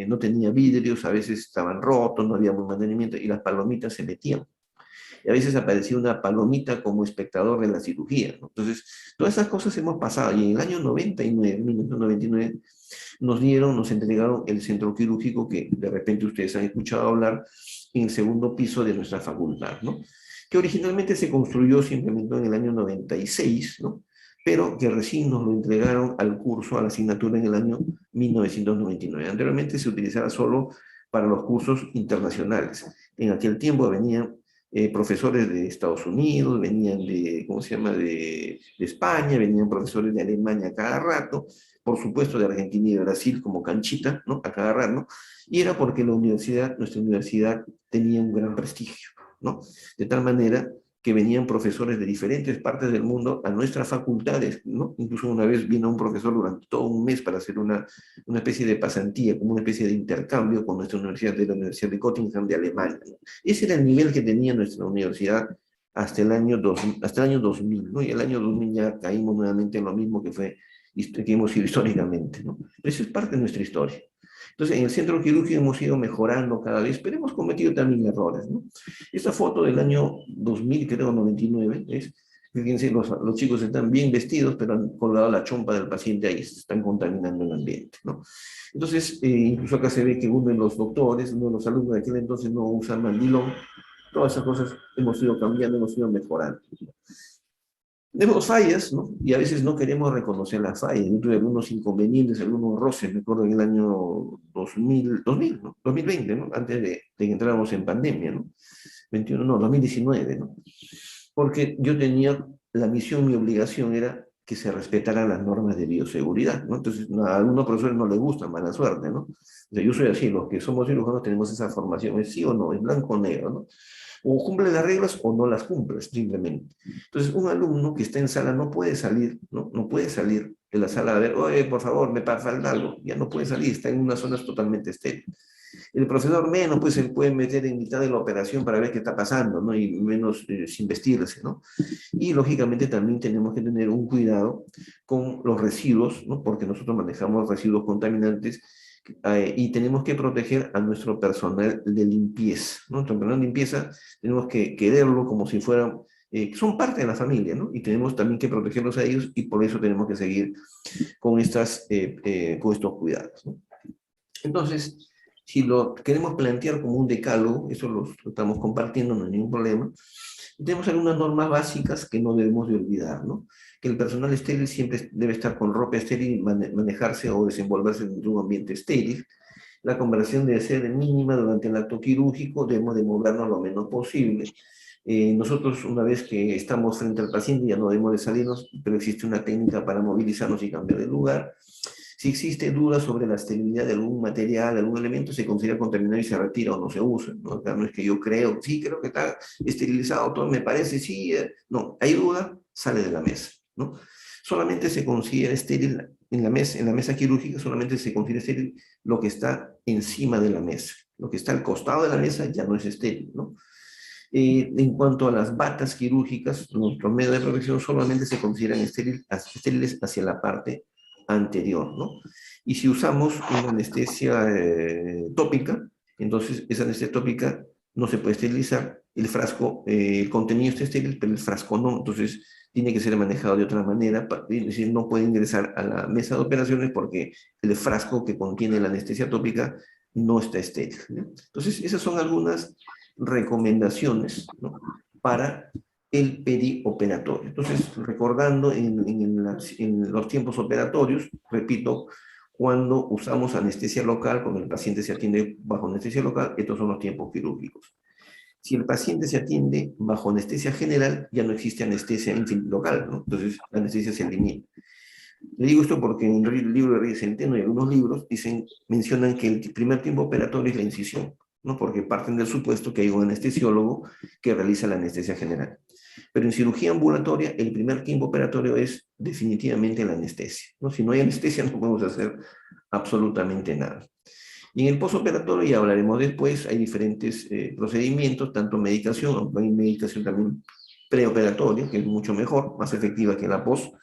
no tenía vidrios, a veces estaban rotos, no había buen mantenimiento, y las palomitas se metían. Y a veces aparecía una palomita como espectador de la cirugía, ¿no? Entonces, todas esas cosas hemos pasado, y en el año 99, 1999, nos entregaron el centro quirúrgico que de repente ustedes han escuchado hablar en el segundo piso de nuestra facultad, ¿no? Que originalmente se construyó, se implementó en el año 96, ¿no? Pero que recién nos lo entregaron al curso, a la asignatura en el año 1999. Anteriormente se utilizaba solo para los cursos internacionales. En aquel tiempo venían profesores de Estados Unidos, venían de, ¿cómo se llama?, de España, venían profesores de Alemania a cada rato, por supuesto de Argentina y de Brasil como canchita, ¿no? A cada rato, ¿no? Y era porque nuestra universidad tenía un gran prestigio, ¿no? De tal manera que venían profesores de diferentes partes del mundo a nuestras facultades, ¿no? Incluso una vez vino un profesor durante todo un mes para hacer una especie de pasantía, como una especie de intercambio con nuestra universidad, de la Universidad de Göttingen de Alemania, ¿no? Ese era el nivel que tenía nuestra universidad hasta el año 2000, ¿no? Y el año 2000 ya caímos nuevamente en lo mismo que hemos sido históricamente, ¿no? Eso es parte de nuestra historia. Entonces, en el centro quirúrgico hemos ido mejorando cada vez, pero hemos cometido también errores, ¿no? Esta foto del año 2000, creo, 99, fíjense, los chicos están bien vestidos, pero han colgado la chompa del paciente ahí, están contaminando el ambiente, ¿no? Entonces, incluso acá se ve que uno de los doctores, uno de los alumnos de aquel entonces no usa mandilón. Todas esas cosas hemos ido cambiando, hemos ido mejorando. Tenemos fallas, ¿no? Y a veces no queremos reconocer las fallas. Yo tuve algunos inconvenientes, algunos roces, me acuerdo en el año 2000, ¿no? 2020, ¿no? Antes de que entráramos en pandemia, ¿no? 21, no, 2019, ¿no? Porque yo tenía la misión, mi obligación era que se respetaran las normas de bioseguridad, ¿no? Entonces, a algunos profesores no les gusta, mala suerte, ¿no? O sea, yo soy así, los que somos cirujanos tenemos esa formación, es sí o no, es blanco o negro, ¿no? O cumple las reglas o no las cumples, simplemente. Entonces, un alumno que está en sala no puede salir, ¿no? No puede salir de la sala a ver, oye, por favor, me falta algo. Ya no puede salir, está en unas zonas totalmente estéril. El profesor menos, pues se puede meter en mitad de la operación para ver qué está pasando, ¿no? Y menos sin vestirse, ¿no? Y lógicamente también tenemos que tener un cuidado con los residuos, ¿no? Porque nosotros manejamos residuos contaminantes y tenemos que proteger a nuestro personal de limpieza, ¿no? Nuestro personal de limpieza tenemos que quererlo como si fueran, son parte de la familia, ¿no? Y tenemos también que protegerlos a ellos y por eso tenemos que seguir con estos cuidados, ¿no? Entonces, si lo queremos plantear como un decálogo, eso lo estamos compartiendo, no hay ningún problema. Tenemos algunas normas básicas que no debemos de olvidar, ¿no? Que el personal estéril siempre debe estar con ropa estéril y manejarse o desenvolverse en un ambiente estéril. La conversación debe ser mínima durante el acto quirúrgico, debemos de movernos lo menos posible. Nosotros, una vez que estamos frente al paciente, ya no debemos de salirnos, pero existe una técnica para movilizarnos y cambiar de lugar. Si existe duda sobre la esterilidad de algún material, de algún elemento, se considera contaminado y se retira o no se usa, ¿no? Acá no es que yo creo, sí, creo que está esterilizado, todo me parece, sí, no, hay duda, sale de la mesa, ¿no? Solamente se considera estéril en la mesa quirúrgica solamente se considera estéril lo que está encima de la mesa. Lo que está al costado de la mesa ya no es estéril, ¿no? En cuanto a las batas quirúrgicas, nuestros medios de protección solamente se consideran estériles hacia la parte anterior, ¿no? Y si usamos una anestesia tópica, entonces esa anestesia tópica no se puede esterilizar, el frasco, el contenido está estéril, pero el frasco no, entonces tiene que ser manejado de otra manera, es decir, no puede ingresar a la mesa de operaciones porque el frasco que contiene la anestesia tópica no está estéril, ¿no? Entonces, esas son algunas recomendaciones, ¿no? Para el perioperatorio. Entonces, recordando en los tiempos operatorios, repito, cuando usamos anestesia local, cuando el paciente se atiende bajo anestesia local, estos son los tiempos quirúrgicos. Si el paciente se atiende bajo anestesia general, ya no existe anestesia local, ¿no? Entonces, la anestesia se elimina. Le digo esto porque en el libro de Reyes Centeno y algunos libros mencionan que el primer tiempo operatorio es la incisión, ¿no? Porque parten del supuesto que hay un anestesiólogo que realiza la anestesia general. Pero en cirugía ambulatoria, el primer tiempo operatorio es definitivamente la anestesia, ¿no? Si no hay anestesia, no podemos hacer absolutamente nada. Y en el postoperatorio, ya hablaremos después, hay diferentes procedimientos, tanto medicación, aunque hay medicación también preoperatoria, que es mucho mejor, más efectiva que la post,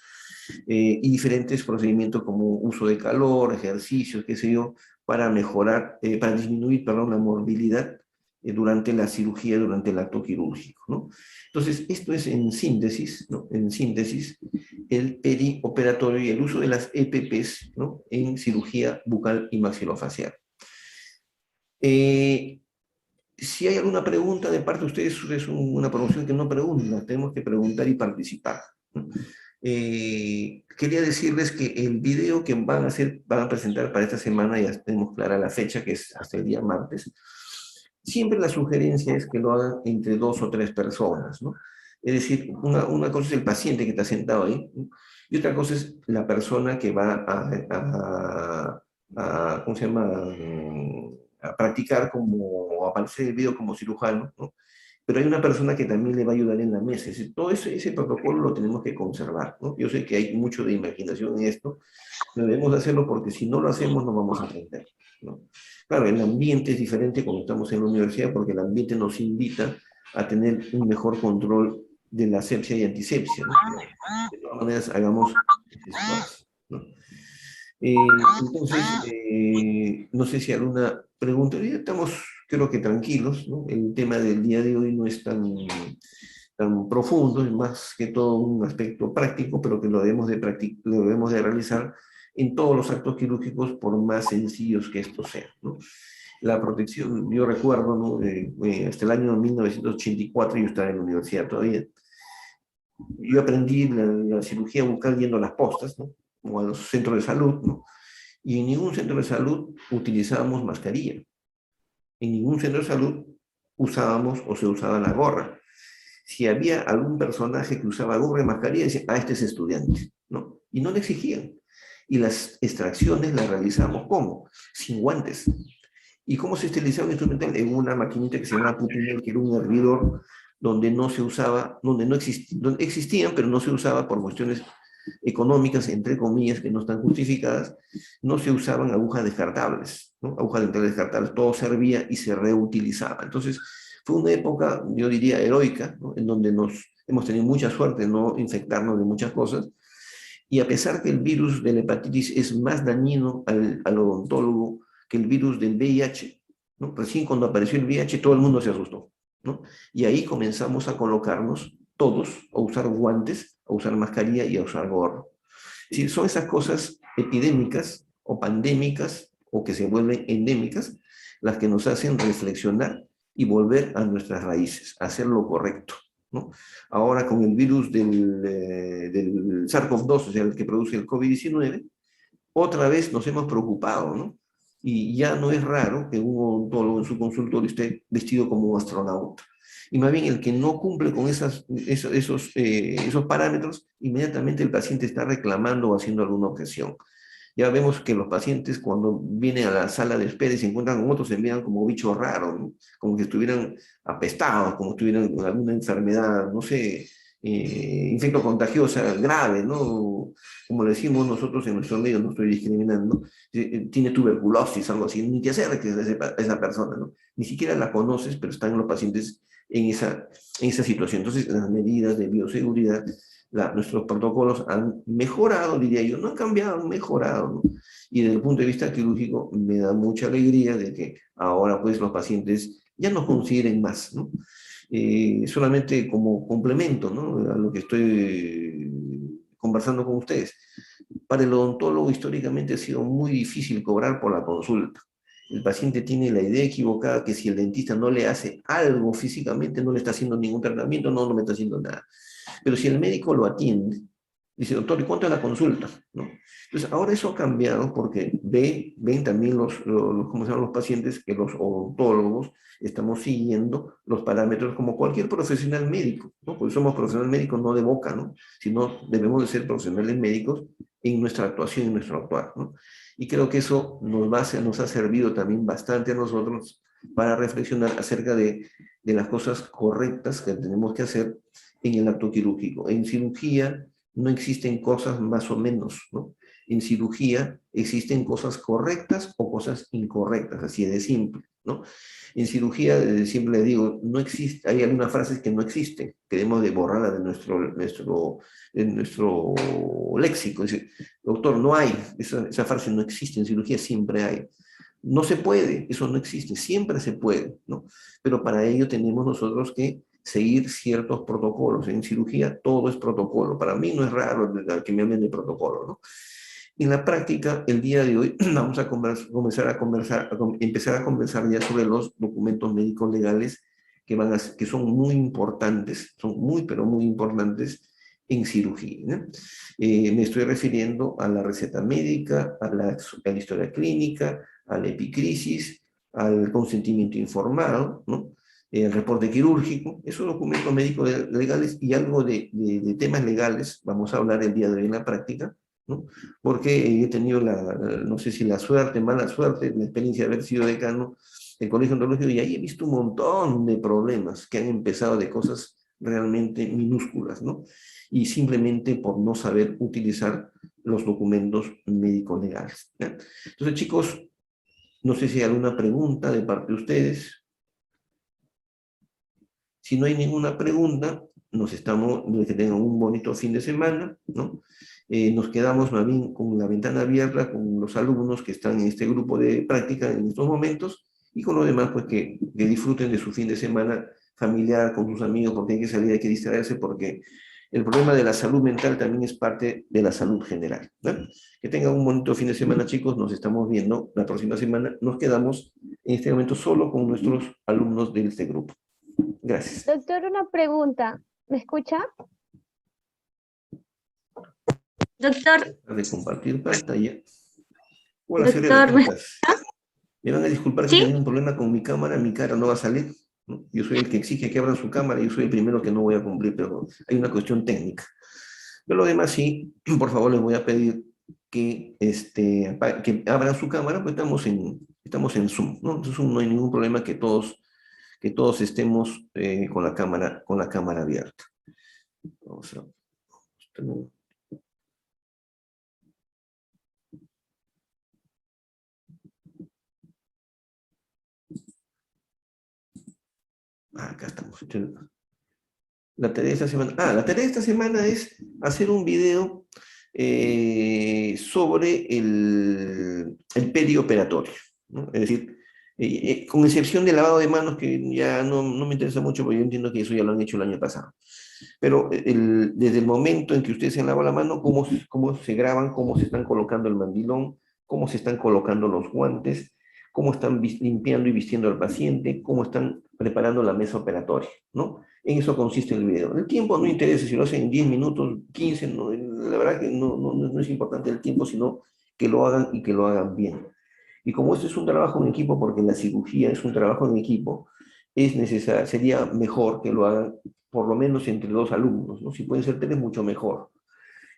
y diferentes procedimientos como uso de calor, ejercicios, qué sé yo, para mejorar, para disminuir, perdón, la morbilidad durante la cirugía, durante el acto quirúrgico, ¿no? Entonces, esto es en síntesis, ¿no? En síntesis, el perioperatorio y el uso de las EPPs, ¿no? En cirugía bucal y maxilofacial. Si hay alguna pregunta de parte de ustedes, es una promoción que no pregunta, tenemos que preguntar y participar, ¿no? Quería decirles que el video que van a presentar para esta semana, ya tenemos clara la fecha, que es hasta el día martes, siempre la sugerencia es que lo hagan entre 2 o 3 personas, ¿no? Es decir, una cosa es el paciente que está sentado ahí, ¿no? Y otra cosa es la persona que va ¿cómo se llama? A practicar como, a aparecer en el video como cirujano, ¿no? Pero hay una persona que también le va a ayudar en la mesa. Es decir, todo ese protocolo lo tenemos que conservar, ¿no? Yo sé que hay mucho de imaginación en esto, pero debemos hacerlo porque si no lo hacemos no vamos a aprender, ¿no? Claro, el ambiente es diferente cuando estamos en la universidad porque el ambiente nos invita a tener un mejor control de la asepsia y antisepsia, ¿no? De todas maneras, hagamos ese esfuerzo, ¿no? Entonces, no sé si alguna pregunta. Ya estamos, creo que tranquilos, ¿no? El tema del día de hoy no es tan profundo, es más que todo un aspecto práctico, pero que lo debemos de realizar en todos los actos quirúrgicos, por más sencillos que estos sean, ¿no? La protección, yo recuerdo, ¿no? Hasta el año 1984 yo estaba en la universidad todavía. Yo aprendí la cirugía bucal yendo a las postas, ¿no? O a los centros de salud, ¿no? Y en ningún centro de salud utilizábamos mascarilla. En ningún centro de salud usábamos o se usaba la gorra. Si había algún personaje que usaba gorra y mascarilla, decían, ah, este es estudiante, ¿no? Y no le exigían. Y las extracciones las realizamos, ¿cómo? Sin guantes. ¿Y cómo se esterilizaba un instrumental? En una maquinita que se llamaba Putinel, que era un hervidor donde no se usaba, donde existían, pero no se usaba por cuestiones económicas, entre comillas, que no están justificadas, no se usaban agujas descartables, ¿no? Agujas dentales descartables, todo servía y se reutilizaba. Entonces, fue una época, yo diría, heroica, ¿no? En donde hemos tenido mucha suerte de no infectarnos de muchas cosas, y a pesar que el virus de la hepatitis es más dañino al odontólogo que el virus del VIH, ¿no? Recién cuando apareció el VIH todo el mundo se asustó, ¿no? Y ahí comenzamos a colocarnos todos, a usar guantes, a usar mascarilla y a usar gorro. Es decir, son esas cosas epidémicas o pandémicas o que se vuelven endémicas las que nos hacen reflexionar y volver a nuestras raíces, a hacer lo correcto, ¿no? Ahora con el virus del SARS-CoV-2, o sea, el que produce el COVID-19, otra vez nos hemos preocupado, ¿no? Y ya no es raro que un odontólogo en su consultorio esté vestido como un astronauta. Y más bien el que no cumple con esos parámetros, inmediatamente el paciente está reclamando o haciendo alguna objeción. Ya vemos que los pacientes cuando vienen a la sala de espera y se encuentran con otros se miran como bichos raros, ¿no? Como que estuvieran apestados, como si tuvieran alguna enfermedad, no sé, infecto contagiosa grave, ¿no? Como le decimos nosotros en nuestro medio, no estoy discriminando, tiene tuberculosis, algo así, ni te acerques a esa persona, ¿no? Ni siquiera la conoces, pero están los pacientes en esa situación. Entonces, las medidas de bioseguridad, nuestros protocolos han mejorado, diría yo, no han cambiado, han mejorado, ¿no? Y desde el punto de vista quirúrgico me da mucha alegría de que ahora pues los pacientes ya nos consideren más, ¿no? Solamente como complemento, ¿no? A lo que estoy conversando con ustedes. Para el odontólogo históricamente ha sido muy difícil cobrar por la consulta. El paciente tiene la idea equivocada que si el dentista no le hace algo físicamente, no le está haciendo ningún tratamiento, no me está haciendo nada. Pero si el médico lo atiende, dice, doctor, ¿y cuánto es la consulta? ¿No? Entonces, ahora eso ha cambiado porque ven también ¿cómo se llaman los pacientes? Que los odontólogos estamos siguiendo los parámetros como cualquier profesional médico, ¿no? Porque somos profesionales médicos no de boca, ¿no? Sino debemos de ser profesionales médicos en nuestra actuación, en nuestro actuar, ¿no? Y creo que eso nos ha servido también bastante a nosotros para reflexionar acerca de las cosas correctas que tenemos que hacer en el acto quirúrgico. En cirugía no existen cosas más o menos, ¿no? En cirugía existen cosas correctas o cosas incorrectas, así de simple, ¿no? En cirugía, siempre le digo, no existe, hay algunas frases que no existen, que debemos de borrarlas de nuestro léxico. Dice, doctor, no hay, esa frase no existe, en cirugía siempre hay. No se puede, eso no existe, siempre se puede, ¿no? Pero para ello tenemos nosotros que seguir ciertos protocolos. En cirugía todo es protocolo. Para mí no es raro que me hablen de protocolo, ¿no? En la práctica, el día de hoy vamos a empezar a conversar ya sobre los documentos médicos legales que son muy importantes, son muy, pero muy importantes en cirugía, ¿no? Me estoy refiriendo a la receta médica, a la historia clínica, a la epicrisis, al consentimiento informado, ¿no? El reporte quirúrgico, esos documentos médicos legales y algo de temas legales, vamos a hablar el día de hoy en la práctica, ¿no? Porque he tenido no sé si la suerte, mala suerte, la experiencia de haber sido decano del Colegio Odontológico y ahí he visto un montón de problemas que han empezado de cosas realmente minúsculas, ¿no? Y simplemente por no saber utilizar los documentos médicos legales, ¿ya? Entonces, chicos, no sé si hay alguna pregunta de parte de ustedes. Si no hay ninguna pregunta, que tengan un bonito fin de semana, ¿no? Nos quedamos más bien con la ventana abierta con los alumnos que están en este grupo de práctica en estos momentos y con los demás, pues que disfruten de su fin de semana familiar con sus amigos, porque hay que salir, hay que distraerse, porque el problema de la salud mental también es parte de la salud general, ¿no? Que tengan un bonito fin de semana, chicos. Nos estamos viendo la próxima semana. Nos quedamos en este momento solo con nuestros alumnos de este grupo. Gracias. Doctor, una pregunta. ¿Me escucha? Doctor, De compartir pantalla. Hola, Fiorella, doctor, ¿cómo estás? Me van a disculpar que he ¿sí? tenido un problema con mi cámara, mi cara no va a salir, ¿no? Yo soy el que exige que abran su cámara, yo soy el primero que no voy a cumplir, pero hay una cuestión técnica. Pero lo demás sí, por favor les voy a pedir que abran su cámara, pues estamos en Zoom, ¿no? En Zoom no hay ningún problema que todos estemos con la cámara abierta. Vamos a... acá estamos. La tarea de esta semana. La tarea de esta semana es hacer un video sobre el perioperatorio, ¿no? Es decir, con excepción del lavado de manos, que ya no me interesa mucho, porque yo entiendo que eso ya lo han hecho el año pasado. Pero desde el momento en que ustedes se han lavado la mano, cómo se graban, cómo se están colocando el mandilón, cómo se están colocando los guantes, cómo están limpiando y vistiendo al paciente, cómo están preparando la mesa operatoria, ¿no? En eso consiste el video. El tiempo no interesa si lo hacen en 10 minutos, 15, no, la verdad que no es importante el tiempo, sino que lo hagan y que lo hagan bien. Y como esto es un trabajo en equipo, porque la cirugía es un trabajo en equipo, sería mejor que lo hagan por lo menos entre dos alumnos, ¿no? Si pueden ser tres, mucho mejor.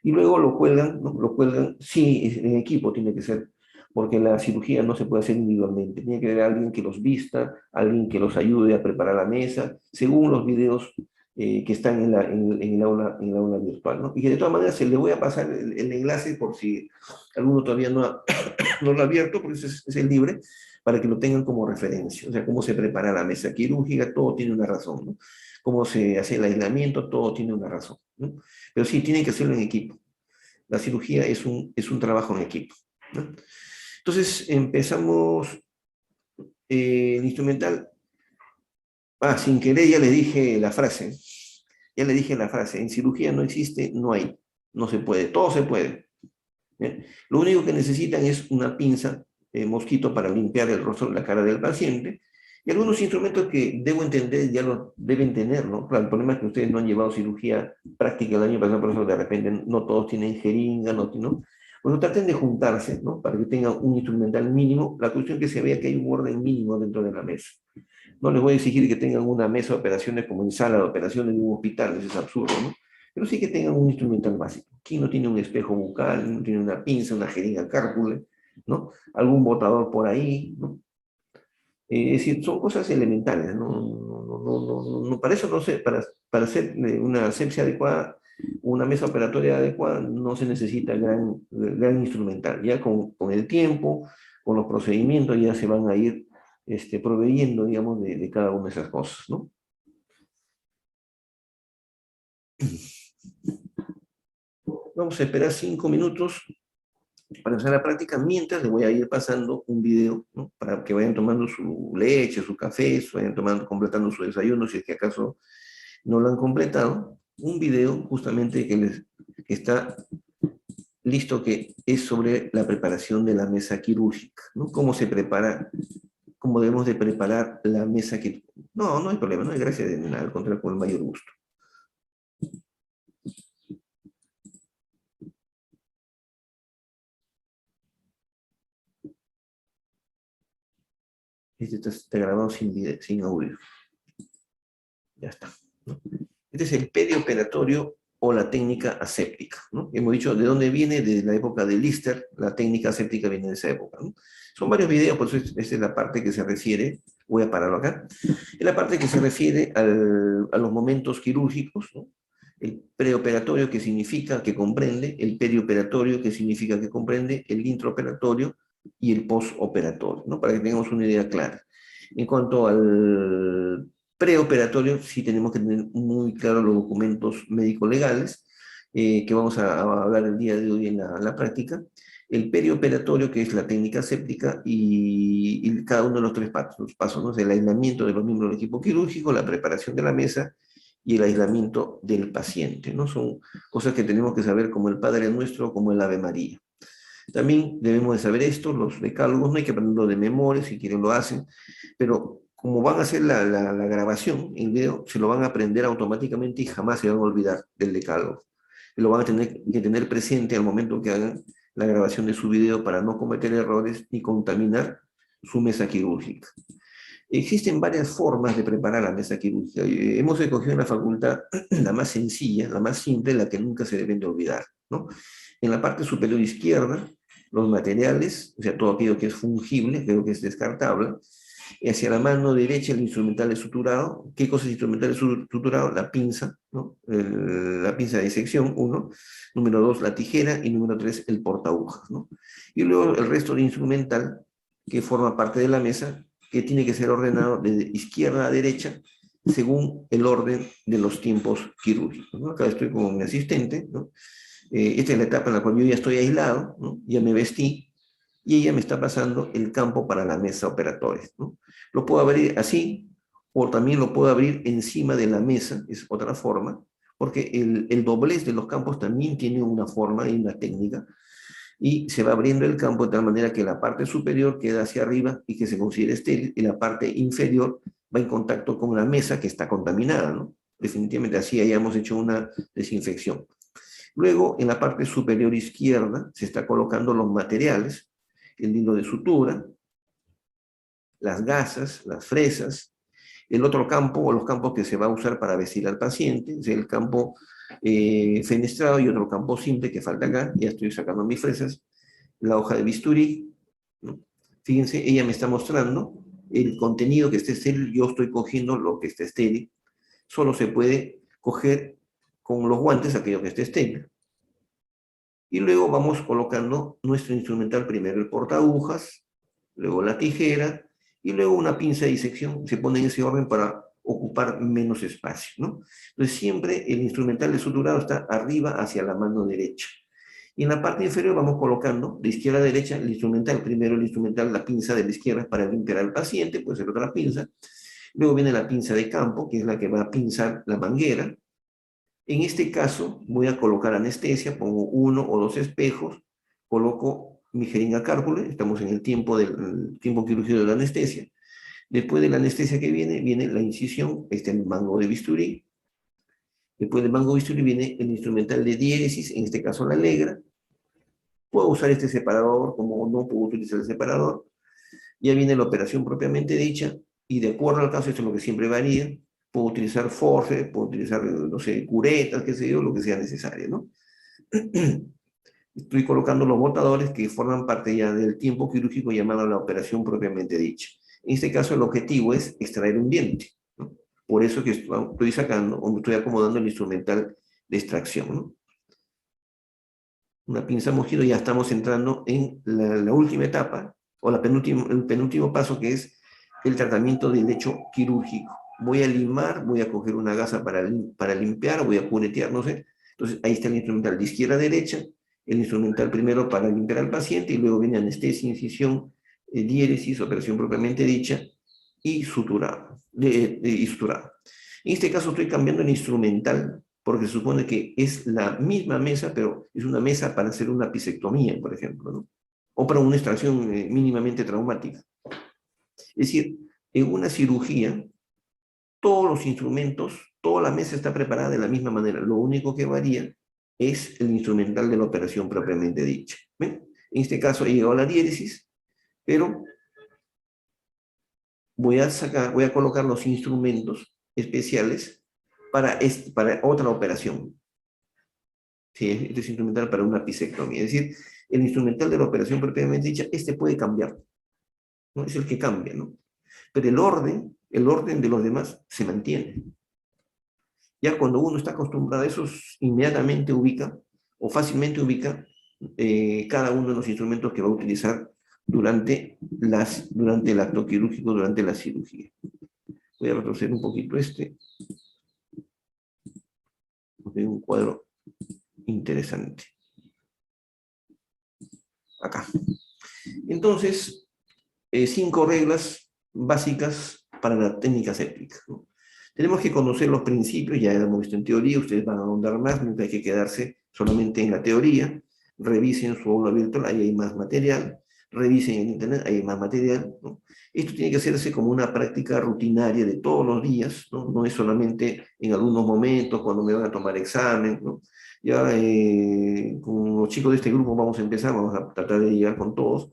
Y luego lo cuelgan, ¿no? Lo cuelgan, sí, en equipo tiene que ser, porque la cirugía no se puede hacer individualmente. Tiene que haber alguien que los vista, alguien que los ayude a preparar la mesa, según los videos que están en el aula virtual, ¿no? Y que de todas maneras se le voy a pasar el enlace por si alguno todavía no lo ha abierto, porque es el libre, para que lo tengan como referencia. O sea, cómo se prepara la mesa quirúrgica, todo tiene una razón, ¿no? Cómo se hace el aislamiento, todo tiene una razón, ¿no? Pero sí, tienen que hacerlo en equipo. La cirugía es un trabajo en equipo, ¿no? Entonces, empezamos el instrumental. Sin querer ya le dije la frase. Ya le dije la frase. En cirugía no existe, no hay. No se puede. Todo se puede. ¿Eh? Lo único que necesitan es una pinza mosquito para limpiar el rostro, la cara del paciente. Y algunos instrumentos que debo entender ya lo deben tener, ¿no? Claro, el problema es que ustedes no han llevado cirugía práctica el año pasado, por eso de repente no todos tienen jeringa, ¿no? Bueno, traten de juntarse, ¿no? Para que tengan un instrumental mínimo. La cuestión es que se vea que hay un orden mínimo dentro de la mesa. No les voy a exigir que tengan una mesa de operaciones como en sala de operaciones de un hospital, eso es absurdo, ¿no? Pero sí que tengan un instrumental básico. ¿Quién no tiene un espejo bucal, no tiene una pinza, una jeringa cárpula, ¿no? Algún botador por ahí, ¿no? Es decir, son cosas elementales, ¿no? Para eso no sé, para hacer una asepsia adecuada, una mesa operatoria adecuada, no se necesita gran instrumental. Ya con el tiempo, con los procedimientos, ya se van a ir proveyendo, digamos, de cada una de esas cosas, ¿no? Vamos a esperar 5 minutos para hacer la práctica, mientras les voy a ir pasando un video, ¿no? Para que vayan tomando su leche, su café, vayan completando su desayuno, si es que acaso no lo han completado. Un video justamente que está listo, que es sobre la preparación de la mesa quirúrgica, ¿no? Cómo se prepara, cómo debemos de preparar la mesa quirúrgica. No, no hay problema, no hay gracia de nada, al contrario, con el mayor gusto. Está grabado sin audio. Ya está, ¿no? Este es el perioperatorio o la técnica aséptica, ¿no? Hemos dicho de dónde viene, de la época de Lister, la técnica aséptica viene de esa época, ¿no? Son varios videos, por eso esta es la parte que se refiere, voy a pararlo acá, es la parte que se refiere a los momentos quirúrgicos, ¿no? El preoperatorio, que significa que comprende, el perioperatorio, que significa que comprende, el intraoperatorio y el postoperatorio, ¿no? Para que tengamos una idea clara. En cuanto al preoperatorio, sí tenemos que tener muy claros los documentos médico-legales, que vamos a hablar el día de hoy en la práctica. El perioperatorio, que es la técnica séptica, y cada uno de los tres pasos, ¿no? El aislamiento de los miembros del equipo quirúrgico, la preparación de la mesa y el aislamiento del paciente, ¿no? Son cosas que tenemos que saber como el Padre Nuestro, como el Ave María. También debemos de saber esto, los decálogos, no hay que aprenderlo de memoria, si quieren lo hacen, pero como van a hacer la grabación, el video, se lo van a aprender automáticamente y jamás se van a olvidar del decálogo. Y lo van a tener que tener presente al momento que hagan la grabación de su video para no cometer errores ni contaminar su mesa quirúrgica. Existen varias formas de preparar la mesa quirúrgica. Hemos escogido en la facultad la más sencilla, la más simple, la que nunca se deben de olvidar, ¿no? En la parte superior izquierda, los materiales, o sea, todo aquello que es fungible, creo que es descartable. Y hacia la mano derecha, el instrumental de suturado. ¿Qué cosa es instrumental de suturado? La pinza, ¿no? La pinza de disección, 1. Número 2, la tijera. Y número 3, el portahojas, ¿no? Y luego el resto de instrumental, que forma parte de la mesa, que tiene que ser ordenado de izquierda a derecha, según el orden de los tiempos quirúrgicos, ¿no? Acá estoy con mi asistente, ¿no? Esta es la etapa en la cual yo ya estoy aislado, ¿no? Ya me vestí, y ella me está pasando el campo para la mesa operatoria, ¿no? Lo puedo abrir así, o también lo puedo abrir encima de la mesa, es otra forma, porque el doblez de los campos también tiene una forma y una técnica, y se va abriendo el campo de tal manera que la parte superior queda hacia arriba y que se considere estéril, y la parte inferior va en contacto con la mesa que está contaminada, ¿no? Definitivamente así hayamos hecho una desinfección. Luego, en la parte superior izquierda, se está colocando los materiales, el hilo de sutura, las gasas, las fresas, el otro campo o los campos que se va a usar para vestir al paciente, es el campo fenestrado y otro campo simple que falta acá. Ya estoy sacando mis fresas, la hoja de bisturí, ¿no? Fíjense, ella me está mostrando el contenido que esté estéril, yo estoy cogiendo lo que esté estéril. Solo se puede coger con los guantes aquello que esté estéril. Y luego vamos colocando nuestro instrumental, primero el portaagujas, luego la tijera, y luego una pinza de disección. Se pone en ese orden para ocupar menos espacio, ¿no? Entonces siempre el instrumental de suturado está arriba hacia la mano derecha. Y en la parte inferior vamos colocando de izquierda a derecha el instrumental. Primero el instrumental, la pinza de la izquierda para limpiar al paciente, puede ser otra pinza. Luego viene la pinza de campo, que es la que va a pinzar la manguera. En este caso voy a colocar anestesia, pongo 1 o 2 espejos, coloco mi jeringa cálculo, estamos en el tiempo quirúrgico de la anestesia. Después de la anestesia que viene la incisión, el mango de bisturí. Después del mango de bisturí viene el instrumental de diéresis, en este caso la legra. Puedo usar este separador, como no puedo utilizar el separador. Ya viene la operación propiamente dicha, y de acuerdo al caso, esto es lo que siempre varía, puedo utilizar force, puedo utilizar, no sé, curetas, qué sé yo, lo que sea necesario, ¿no? Estoy colocando los botadores que forman parte ya del tiempo quirúrgico llamado la operación propiamente dicha. En este caso el objetivo es extraer un diente, ¿no? Por eso que estoy sacando, o me estoy acomodando el instrumental de extracción, ¿no? Una pinza mojito, ya estamos entrando en la última etapa, o el penúltimo paso, que es el tratamiento del lecho quirúrgico. Voy a limar, voy a coger una gasa para limpiar, voy a curetear, no sé. Entonces ahí está el instrumental de izquierda a derecha, el instrumental primero para limpiar al paciente, y luego viene anestesia, incisión, diéresis, operación propiamente dicha, y suturado. En este caso estoy cambiando el instrumental, porque se supone que es la misma mesa, pero es una mesa para hacer una pisectomía, por ejemplo, ¿no? O para una extracción mínimamente traumática. Es decir, en una cirugía, todos los instrumentos, toda la mesa está preparada de la misma manera. Lo único que varía es el instrumental de la operación propiamente dicha. ¿Ven? En este caso he llegado a la diéresis, pero voy a colocar los instrumentos especiales para otra operación. Sí, este es instrumental para una pisectomía. Es decir, el instrumental de la operación propiamente dicha, este puede cambiar, ¿no? Es el que cambia, ¿no? Pero el orden de los demás se mantiene. Ya cuando uno está acostumbrado a eso, inmediatamente ubica, o fácilmente ubica, cada uno de los instrumentos que va a utilizar durante el acto quirúrgico, durante la cirugía. Voy a retroceder un poquito Tengo un cuadro interesante. Acá. Entonces, 5 reglas básicas para la técnica séptica, ¿no? Tenemos que conocer los principios, ya hemos visto en teoría, ustedes van a ahondar más, nunca hay que quedarse solamente en la teoría. Revisen su aula virtual, ahí hay más material. Revisen en internet, ahí hay más material, ¿no? Esto tiene que hacerse como una práctica rutinaria de todos los días, ¿no? No es solamente en algunos momentos, cuando me van a tomar examen, ¿no? Ya con los chicos de este grupo vamos a empezar, vamos a tratar de llegar con todos,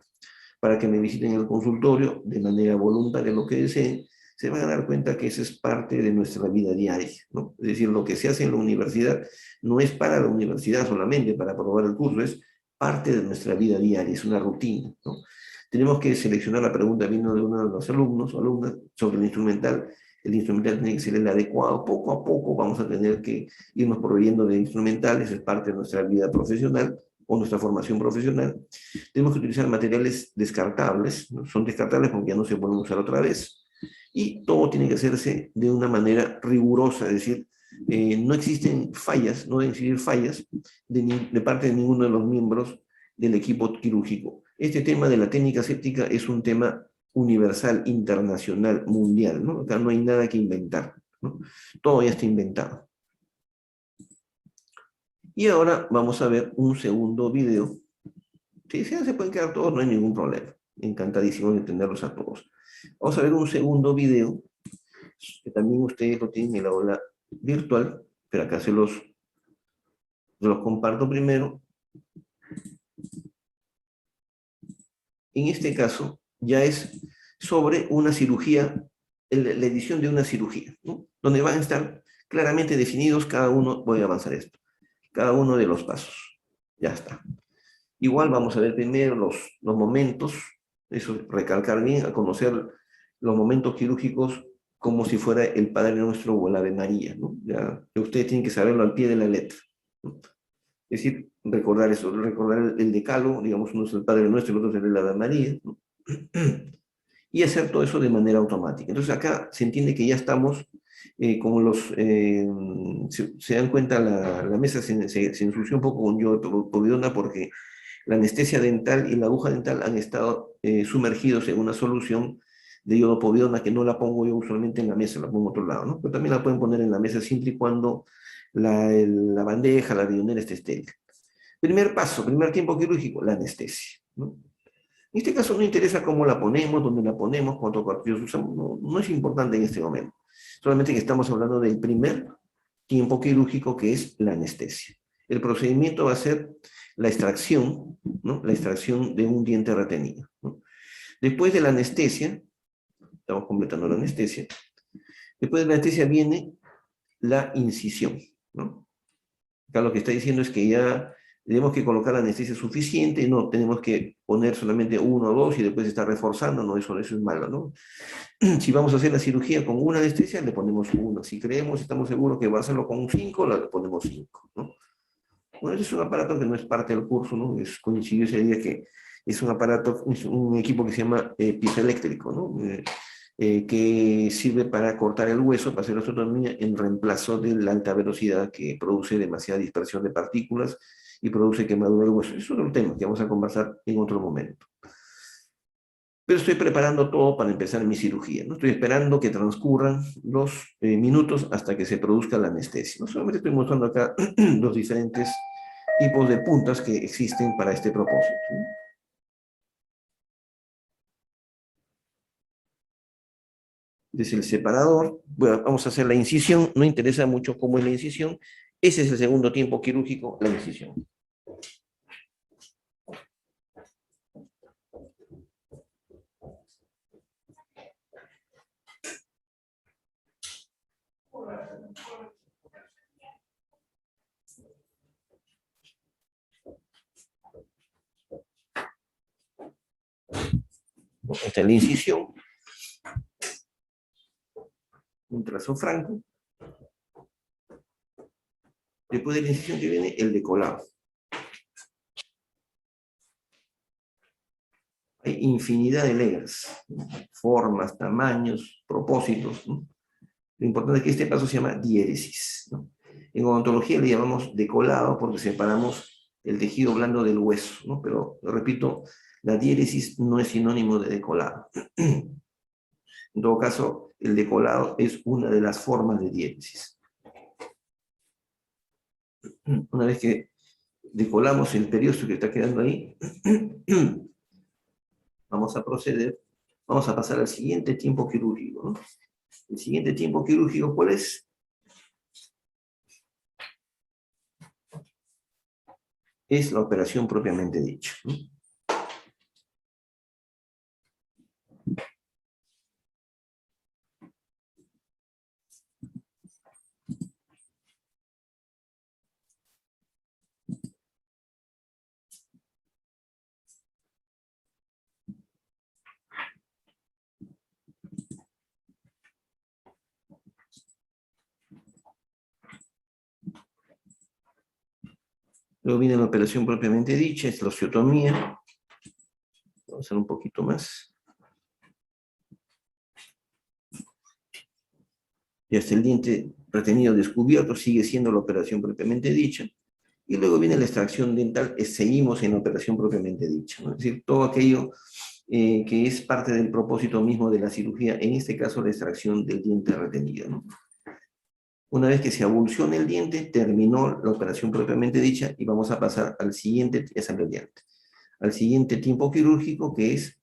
para que me visiten el consultorio de manera voluntaria, lo que deseen. Se van a dar cuenta que eso es parte de nuestra vida diaria, ¿no? Es decir, lo que se hace en la universidad no es para la universidad solamente, para aprobar el curso, es parte de nuestra vida diaria, es una rutina, ¿no? Tenemos que seleccionar, la pregunta vino de uno de los alumnos o alumnas sobre el instrumental tiene que ser el adecuado. Poco a poco vamos a tener que irnos proveyendo de instrumentales, es parte de nuestra vida profesional o nuestra formación profesional. Tenemos que utilizar materiales descartables, ¿no? Son descartables porque ya no se pueden usar otra vez. Y todo tiene que hacerse de una manera rigurosa, es decir, no existen fallas, no deben existir fallas de parte de ninguno de los miembros del equipo quirúrgico. Este tema de la técnica séptica es un tema universal, internacional, mundial, ¿no? Acá no hay nada que inventar, ¿no? Todo ya está inventado. Y ahora vamos a ver un segundo video. Si se pueden quedar todos, no hay ningún problema. Encantadísimo de tenerlos a todos. Vamos a ver un segundo video, que también ustedes lo tienen en la aula virtual, pero acá se los comparto primero. En este caso, ya es sobre una cirugía, la edición de una cirugía, ¿no? Donde van a estar claramente definidos cada uno, voy a avanzar esto, cada uno de los pasos. Ya está. Igual vamos a ver primero los momentos, eso recalcar bien, a conocer los momentos quirúrgicos como si fuera el Padre Nuestro o el Ave María, ¿no? Ya, ustedes tienen que saberlo al pie de la letra, ¿no? Es decir, recordar eso, recordar el decálogo, digamos, uno es el Padre Nuestro, el otro es el Ave María, ¿no? Y hacer todo eso de manera automática. Entonces acá se entiende que ya estamos, como se dan cuenta, la mesa se ensució un poco con yodo de povidona porque la anestesia dental y la aguja dental han estado sumergidos en una solución de iodopovidona que no la pongo yo usualmente en la mesa, la pongo en otro lado, ¿no? Pero también la pueden poner en la mesa siempre y cuando la bandeja, la rayonera esté estéril. Primer paso, primer tiempo quirúrgico, la anestesia, ¿no? En este caso no interesa cómo la ponemos, dónde la ponemos, cuántos cuartillos usamos, no es importante en este momento. Solamente que estamos hablando del primer tiempo quirúrgico, que es la anestesia. El procedimiento va a ser la extracción, ¿no? La extracción de un diente retenido, ¿no? Después de la anestesia, estamos completando la anestesia, después de la anestesia viene la incisión, ¿no? Acá lo que está diciendo es que ya tenemos que colocar la anestesia suficiente, no tenemos que poner solamente uno o dos y después estar reforzando, no, eso es malo, ¿no? Si vamos a hacer la cirugía con una anestesia, le ponemos una. Si creemos, estamos seguros que va a hacerlo con 5, le ponemos 5, ¿no? Bueno, ese es un aparato que no es parte del curso, ¿no? Coincidió ese día que es un aparato, un equipo que se llama piezoeléctrico, ¿no? Que sirve para cortar el hueso, para hacer la osteotomía, en reemplazo de la alta velocidad que produce demasiada dispersión de partículas y produce quemadura del hueso. Es otro tema que vamos a conversar en otro momento. Pero estoy preparando todo para empezar mi cirugía, ¿no? Estoy esperando que transcurran los minutos hasta que se produzca la anestesia. No solamente estoy mostrando acá los diferentes tipos de puntas que existen para este propósito, ¿no? Desde el separador, bueno, vamos a hacer la incisión, no interesa mucho cómo es la incisión, ese es el segundo tiempo quirúrgico, la incisión. Esta es la incisión, un trazo franco. Después de la incisión que viene el decolado. Hay infinidad de layers, ¿no? Formas, tamaños, propósitos, ¿no? Lo importante es que este paso se llama diéresis, ¿no? En odontología le llamamos decolado porque separamos el tejido blando del hueso, ¿no? Pero, lo repito, la diéresis no es sinónimo de decolado. En todo caso, el decolado es una de las formas de diéresis. Una vez que decolamos el periósteo que está quedando ahí, vamos a proceder, vamos a pasar al siguiente tiempo quirúrgico, ¿no? El siguiente tiempo quirúrgico, ¿cuál es? Es la operación propiamente dicha, ¿no? Luego viene la operación propiamente dicha, es la osteotomía. Vamos a hacer un poquito más. Y hasta el diente retenido descubierto sigue siendo la operación propiamente dicha. Y luego viene la extracción dental, seguimos en la operación propiamente dicha, ¿no? Es decir, todo aquello que es parte del propósito mismo de la cirugía, en este caso la extracción del diente retenido, ¿no? Una vez que se abulsiona el diente, terminó la operación propiamente dicha y vamos a pasar al siguiente, al siguiente tiempo quirúrgico, que es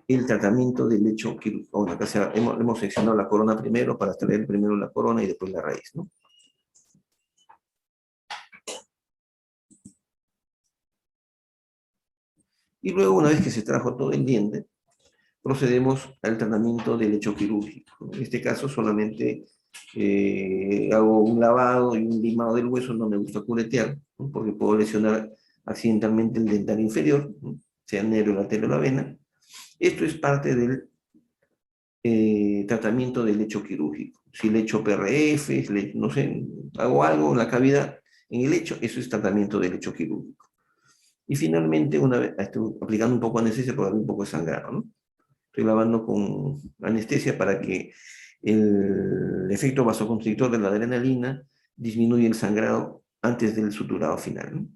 el tratamiento del lecho quirúrgico. Bueno, acá hemos seccionado la corona primero para extraer primero la corona y después la raíz, ¿no? Y luego, una vez que se trajo todo el diente, procedemos al tratamiento del lecho quirúrgico. En este caso solamente hago un lavado y un limado del hueso, no me gusta curetear, ¿no? Porque puedo lesionar accidentalmente el dental inferior, ¿no? Sea el nervio, la arteria o la vena. Esto es parte del tratamiento del lecho quirúrgico. Si le echo PRF, no sé, hago algo en la cavidad, en el lecho, eso es tratamiento del lecho quirúrgico. Y finalmente, una vez, estoy aplicando un poco de anestesia para darle un poco de sangrado, ¿no? Estoy lavando con anestesia para que el efecto vasoconstrictor de la adrenalina disminuya el sangrado antes del suturado final, ¿no?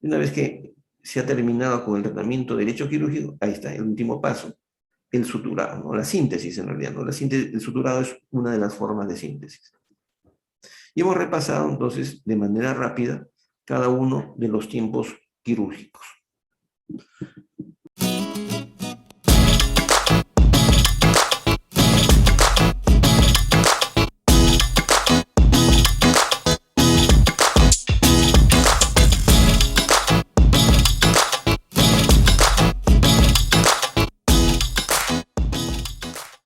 Y una vez que se ha terminado con el tratamiento del lecho quirúrgico, ahí está, el último paso, el suturado, ¿no? La síntesis en realidad, ¿no? El suturado es una de las formas de síntesis. Y hemos repasado entonces de manera rápida cada uno de los tiempos quirúrgicos.